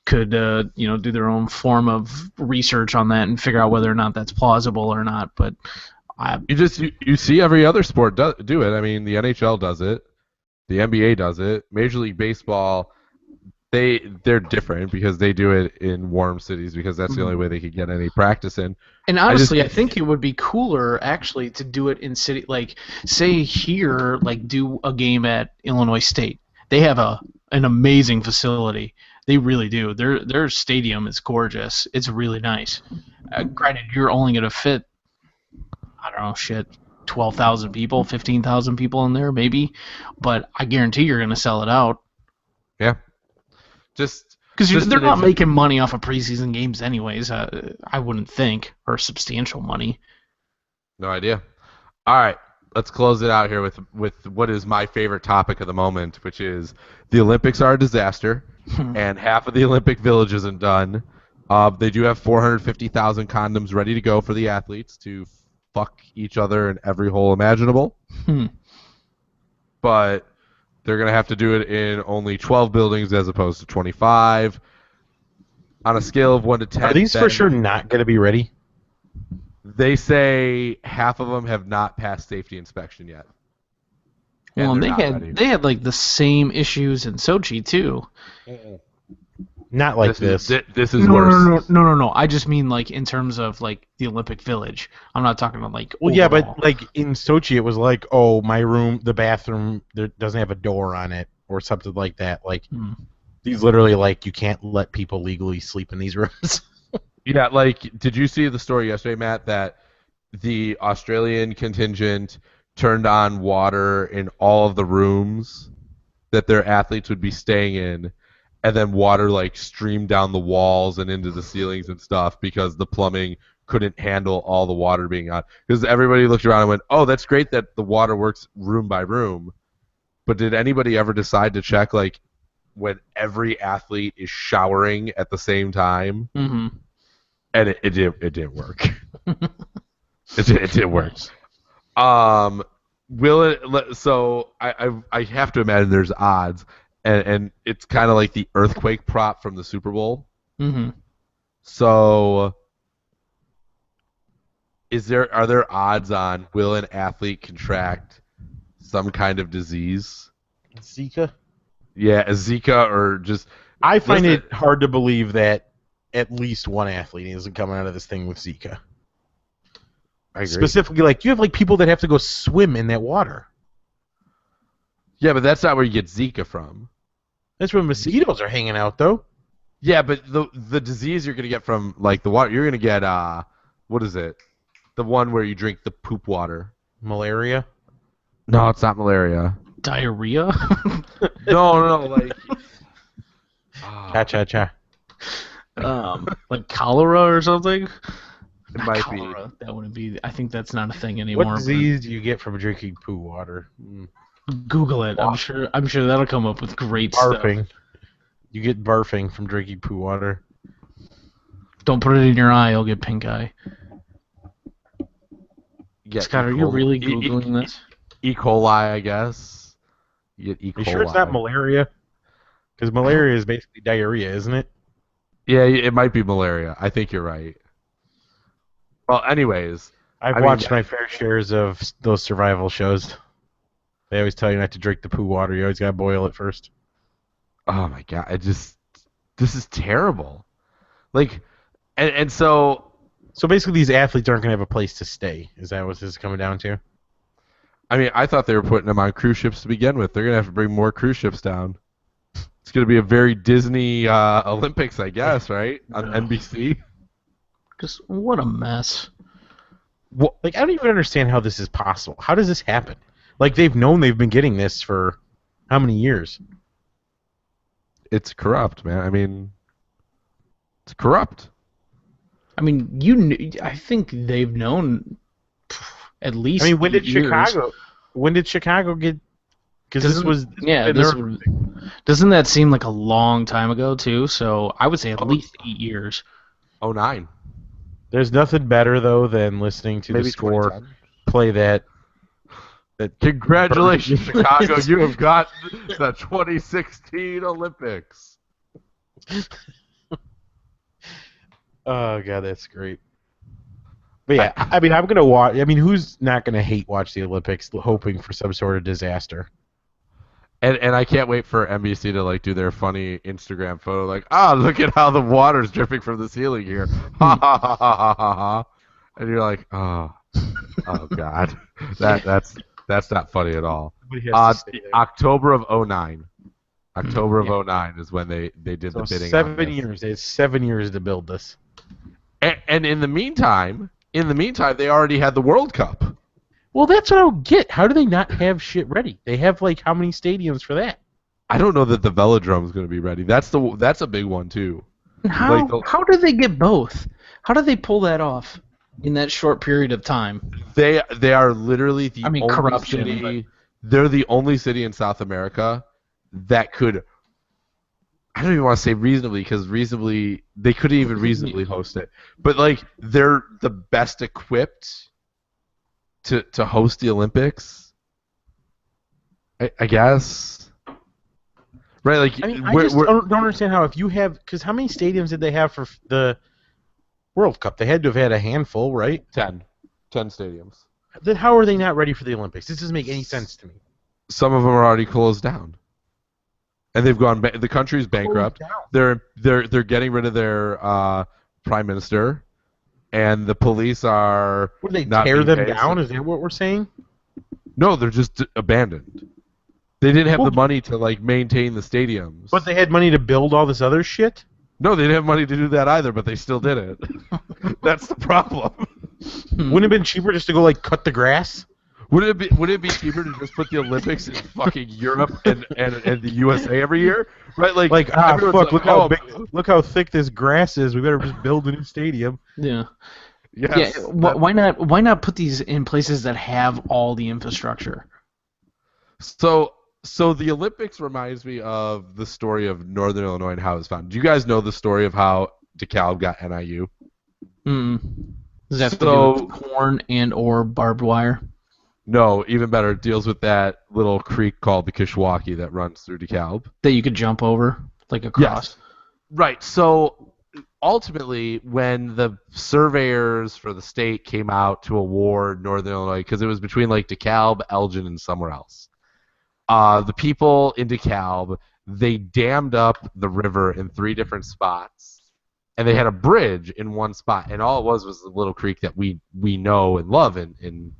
could do their own form of research on that and figure out whether or not that's plausible or not. But you see every other sport do it. The NHL does it, the NBA does it, Major League Baseball. They're different because they do it in warm cities because that's the only way they could get any practice in. And honestly, I think it would be cooler actually to do it in city, say here, do a game at Illinois State. They have an amazing facility. They really do. Their stadium is gorgeous. It's really nice. Granted, you're only going to fit, 12,000 people, 15,000 people in there maybe, but I guarantee you're going to sell it out. Yeah. Because they're not making money off of preseason games anyways, I wouldn't think, or substantial money. No idea. All right, let's close it out here with what is my favorite topic of the moment, which is the Olympics are a disaster, and half of the Olympic Village isn't done. They do have 450,000 condoms ready to go for the athletes to fuck each other in every hole imaginable. But they're going to have to do it in only 12 buildings as opposed to 25. On a scale of 1 to 10. Are these for sure not going to be ready? They say half of them have not passed safety inspection yet. Well, and they had the same issues in Sochi too. Not like this. This is worse. No. I just mean in terms of the Olympic Village. I'm not talking about Well, overall. Yeah, but in Sochi, it was my room, the bathroom, there doesn't have a door on it or something like that. He's literally like, you can't let people legally sleep in these rooms. Yeah, like, did you see the story yesterday, Matt, that the Australian contingent turned on water in all of the rooms that their athletes would be staying in, and then water like streamed down the walls and into the ceilings and stuff because the plumbing couldn't handle all the water being on. Because everybody looked around and went, "Oh, that's great that the water works room by room." But did anybody ever decide to check like when every athlete is showering at the same time? Mm-hmm. And it didn't work. it didn't work. Will it? So I have to imagine there's odds, and it's kind of like the earthquake prop from the Super Bowl. Mm-hmm. So are there odds on will an athlete contract some kind of disease? Zika? Yeah, a Zika or just. I find Listen, it hard to believe that at least one athlete isn't coming out of this thing with Zika. I agree. Specifically, like, you have like people that have to go swim in that water. Yeah, but that's not where you get Zika from. That's where mosquitoes are hanging out, though. Yeah, but the disease you're gonna get from like the water, you're gonna get what is it? The one where you drink the poop water. Malaria? No, it's not malaria. Diarrhea? No, like. Cha-cha-cha. Like cholera or something? It Not might cholera. That wouldn't be. I think that's not a thing anymore. What disease do you get from drinking poo water? Google it. I'm sure that'll come up with great Barfing. stuff. You get barfing from drinking poo water. Don't put it in your eye. You'll get pink eye. Yeah, Scott, are you really Googling this? E. coli, I guess. You get E. coli. Are you sure it's not malaria? Because malaria is basically diarrhea, isn't it? Yeah, it might be malaria. I think you're right. Well, anyways. I've watched my fair shares of those survival shows. They always tell you not to drink the poo water. You always got to boil it first. Oh, my God. This is terrible. Like, and so... So basically these athletes aren't going to have a place to stay. Is that what this is coming down to? I mean, I thought they were putting them on cruise ships to begin with. They're going to have to bring more cruise ships down. It's going to be a very Disney Olympics, I guess, right? On NBC. Just what a mess. Well, like, I don't even understand how this is possible. How does this happen? Like, they've known they've been getting this for how many years? It's corrupt, man. I mean, it's corrupt. I mean, I think they've known at least. I mean, when did years. Chicago get? Because this was doesn't that seem like a long time ago too? So I would say at least 8 years. 09. There's nothing better though than listening to Maybe the score 2010. play that. Congratulations, Chicago! You have got the 2016 Olympics. Oh god, that's great. But yeah, I mean, I'm gonna watch. I mean, who's not gonna watch the Olympics, hoping for some sort of disaster? And I can't wait for NBC to like do their funny Instagram photo, like, look at how the water's dripping from the ceiling here, ha ha ha ha ha ha ha, and you're like, oh god, that's not funny at all. October of 09. October of 09 is when they did the bidding. 7 years. They had 7 years to build this. And in the meantime, they already had the World Cup. Well, that's what I don't get. How do they not have shit ready? They have like how many stadiums for that? I don't know that the Velodrome is going to be ready. That's a big one too. How do they get both? How do they pull that off in that short period of time? They are literally the only corruption, city. They're the only city in South America that could. I don't even want to say reasonably, because they couldn't even reasonably host it. But like they're the best equipped to host the Olympics. I guess. Right, like I mean, I just don't understand how if you have, because how many stadiums did they have for the World Cup? They had to have had a handful, right? 10 stadiums. Then how are they not ready for the Olympics? This doesn't make any sense to me. Some of them are already closed down, and they've gone. The country's bankrupt. They're getting rid of their prime minister, and the police are. Would they not tear being them paid. down? Is that what we're saying? No, they're just abandoned. They didn't have the money to like maintain the stadiums. But they had money to build all this other shit? No, they didn't have money to do that either, but they still did it. That's the problem. Wouldn't it have been cheaper just to go like cut the grass? Would it be cheaper to just put the Olympics in fucking Europe and the USA every year? Right? Like Fuck, everyone's look how thick this grass is. We better just build a new stadium. Yeah. Yes, Yeah. Why not put these in places that have all the infrastructure? So the Olympics reminds me of the story of Northern Illinois and how it was founded. Do you guys know the story of how DeKalb got NIU? Does that have to do with corn and or barbed wire? No, even better. It deals with that little creek called the Kishwaukee that runs through DeKalb. That you could jump over, like across? Yes. Right. So ultimately, when the surveyors for the state came out to award Northern Illinois, because it was between like DeKalb, Elgin, and somewhere else, the people in DeKalb, they dammed up the river in 3 different spots, and they had a bridge in one spot, and all it was the little creek that we know and love in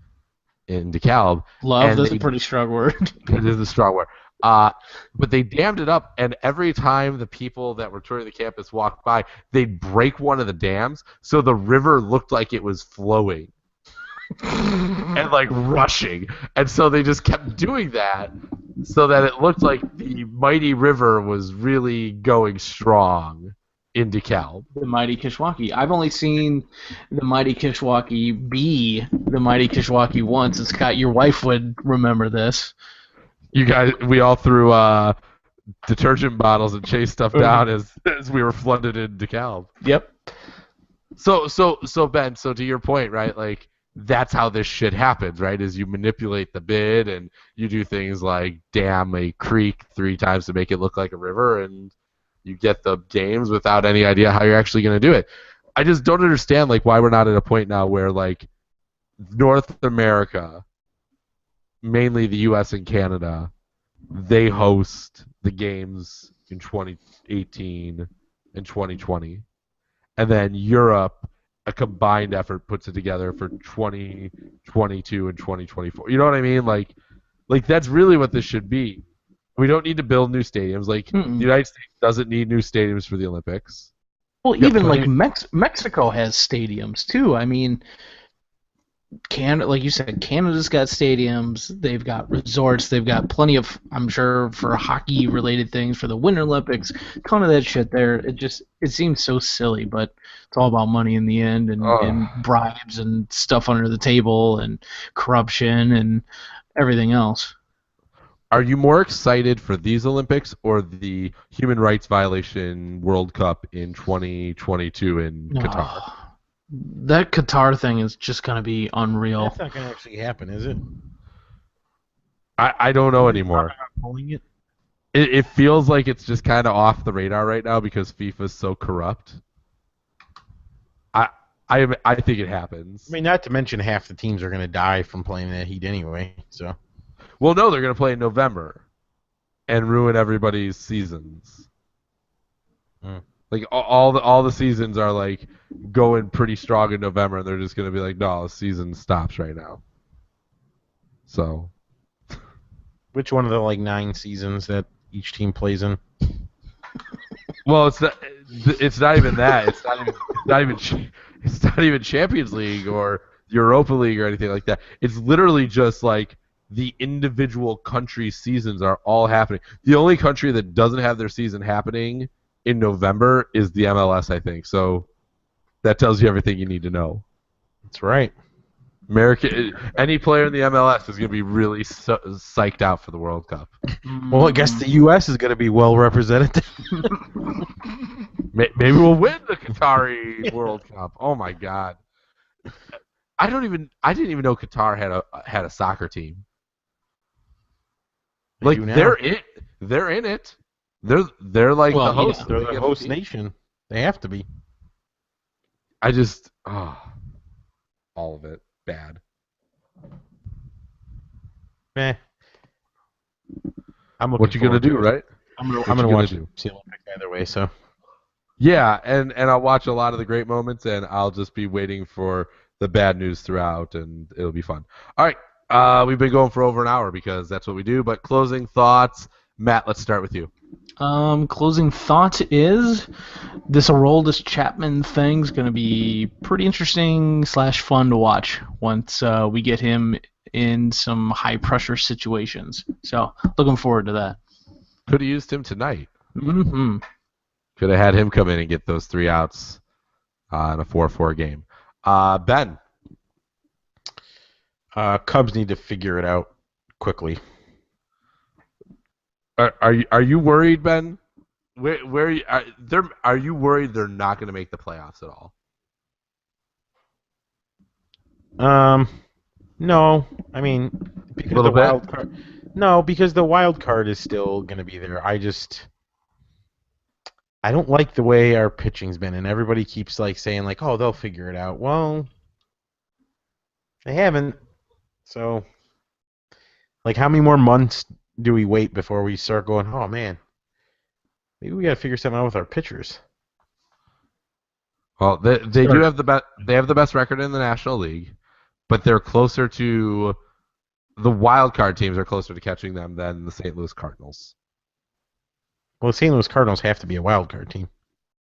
DeKalb. Love, that's a pretty strong word. It is a strong word. But they dammed it up, and every time the people that were touring the campus walked by, they'd break one of the dams, so the river looked like it was flowing and like rushing. And so they just kept doing that so that it looked like the mighty river was really going strong in DeKalb. The mighty Kishwaukee. I've only seen the mighty Kishwaukee be the mighty Kishwaukee once, and Scott, your wife would remember this. You guys, we all threw detergent bottles and chased stuff down as we were flooded in DeKalb. Yep. So Ben, so to your point, right? Like that's how this shit happens, right? Is you manipulate the bid and you do things like dam a creek 3 times to make it look like a river, and you get the games without any idea how you're actually going to do it. I just don't understand like why we're not at a point now where like North America, mainly the U.S. and Canada, they host the games in 2018 and 2020, and then Europe, a combined effort, puts it together for 2022 and 2024. You know what I mean? Like that's really what this should be. We don't need to build new stadiums. Like the United States doesn't need new stadiums for the Olympics. Well, even like Mexico has stadiums too. I mean, Canada, like you said, Canada's got stadiums. They've got resorts. They've got plenty of, I'm sure, for hockey-related things for the Winter Olympics. Ton of that shit there. It seems so silly, but it's all about money in the end, and bribes and stuff under the table and corruption and everything else. Are you more excited for these Olympics or the human rights violation World Cup in 2022 in Qatar? That Qatar thing is just going to be unreal. That's not going to actually happen, is it? I don't know anymore. Pulling it? It feels like it's just kind of off the radar right now because FIFA's so corrupt. I think it happens. I mean, not to mention half the teams are going to die from playing that heat anyway. So. Well, no, they're going to play in November and ruin everybody's seasons. Like all the seasons are like going pretty strong in November, and they're just going to be like, no, the season stops right now. So, which one of the like 9 seasons that each team plays in? Well, it's not even that. It's not even Champions League or Europa League or anything like that. It's literally just like the individual country seasons are all happening. The only country that doesn't have their season happening in November is the MLS, I think. So that tells you everything you need to know. That's right. Any player in the MLS is going to be really psyched out for the World Cup. Well, I guess the U.S. is going to be well represented. Maybe we'll win the Qatari World Cup. Oh my God! I didn't even know Qatar had a soccer team. Like they're in it. They're like the host. Yeah. They're the host nation. They have to be. All of it bad. Meh. What you gonna do, right? I'm gonna watch the Olympics either way. So. Yeah, and I'll watch a lot of the great moments, and I'll just be waiting for the bad news throughout, and it'll be fun. All right, We've been going for over an hour because that's what we do. But closing thoughts, Matt. Let's start with you. Closing thought is this Aroldis Chapman thing's going to be pretty interesting / fun to watch once we get him in some high pressure situations. So looking forward to that. Could have used him tonight. Mm-hmm. Could have had him come in and get those 3 outs in a 4-4 game. Ben. Cubs need to figure it out quickly. Are you worried, Ben? Where are you worried they're not going to make the playoffs at all? No. I mean, because Little the bit? wild card. No, because the wild card is still going to be there. I don't like the way our pitching's been, and everybody keeps saying "Oh, they'll figure it out." Well, they haven't. So, how many more months do we wait before we start going? Oh man, maybe we got to figure something out with our pitchers. Well, they do have the best. They have the best record in the National League, but they're closer to the wild card teams are closer to catching them than the St. Louis Cardinals. Well, the St. Louis Cardinals have to be a wild card team.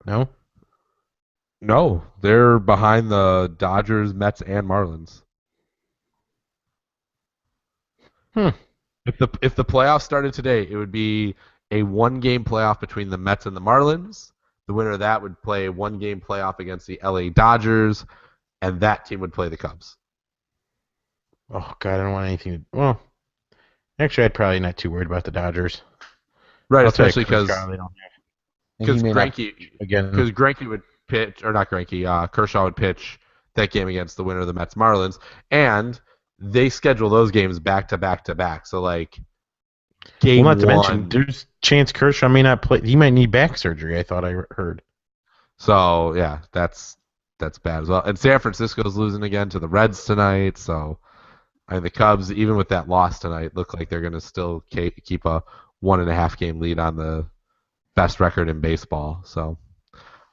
No? No, they're behind the Dodgers, Mets, and Marlins. If the playoffs started today, it would be a 1-game playoff between the Mets and the Marlins. The winner of that would play a 1-game playoff against the LA Dodgers, and that team would play the Cubs. Oh God, I don't want anything to. Well, actually, I'd probably not too worried about the Dodgers. Right, especially because Greinke would pitch, or not Greinke, Kershaw would pitch that game against the winner of the Mets Marlins, and they schedule those games back to back to back. So game not to one, mention, there's chance Kershaw may not play. He might need back surgery. I thought I heard. So yeah, that's bad as well. And San Francisco's losing again to the Reds tonight. So the Cubs, even with that loss tonight, look like they're going to still keep a 1.5 game lead on the best record in baseball. So,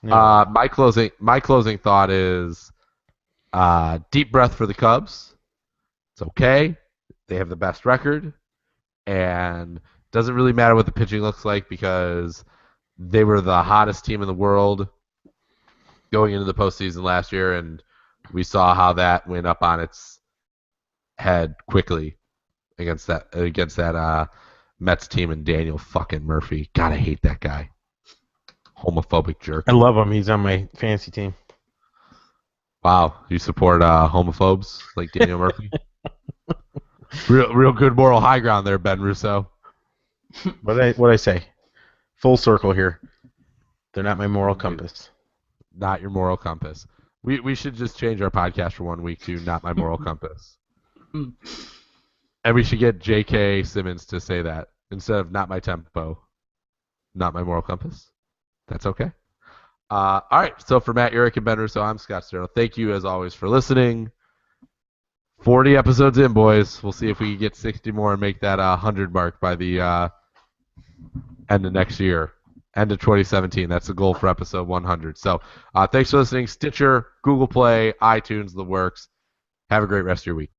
my closing thought is, deep breath for the Cubs. It's okay. They have the best record, and doesn't really matter what the pitching looks like because they were the hottest team in the world going into the postseason last year, and we saw how that went up on its head quickly against that Mets team and Daniel fucking Murphy. God, I hate that guy. Homophobic jerk. I love him. He's on my fantasy team. Wow, you support homophobes like Daniel Murphy? Real good moral high ground there, Ben Russo. What I say? Full circle here. They're not my moral compass. Not your moral compass. We should just change our podcast for 1 week to Not My Moral Compass. And we should get J.K. Simmons to say that instead of Not My Tempo, Not My Moral Compass. That's okay. All right. So for Matt Urich and Ben Russo, I'm Scott Sterno. Thank you as always for listening. 40 episodes in, boys. We'll see if we can get 60 more and make that 100 mark by the end of next year. End of 2017. That's the goal for episode 100. So thanks for listening. Stitcher, Google Play, iTunes, the works. Have a great rest of your week.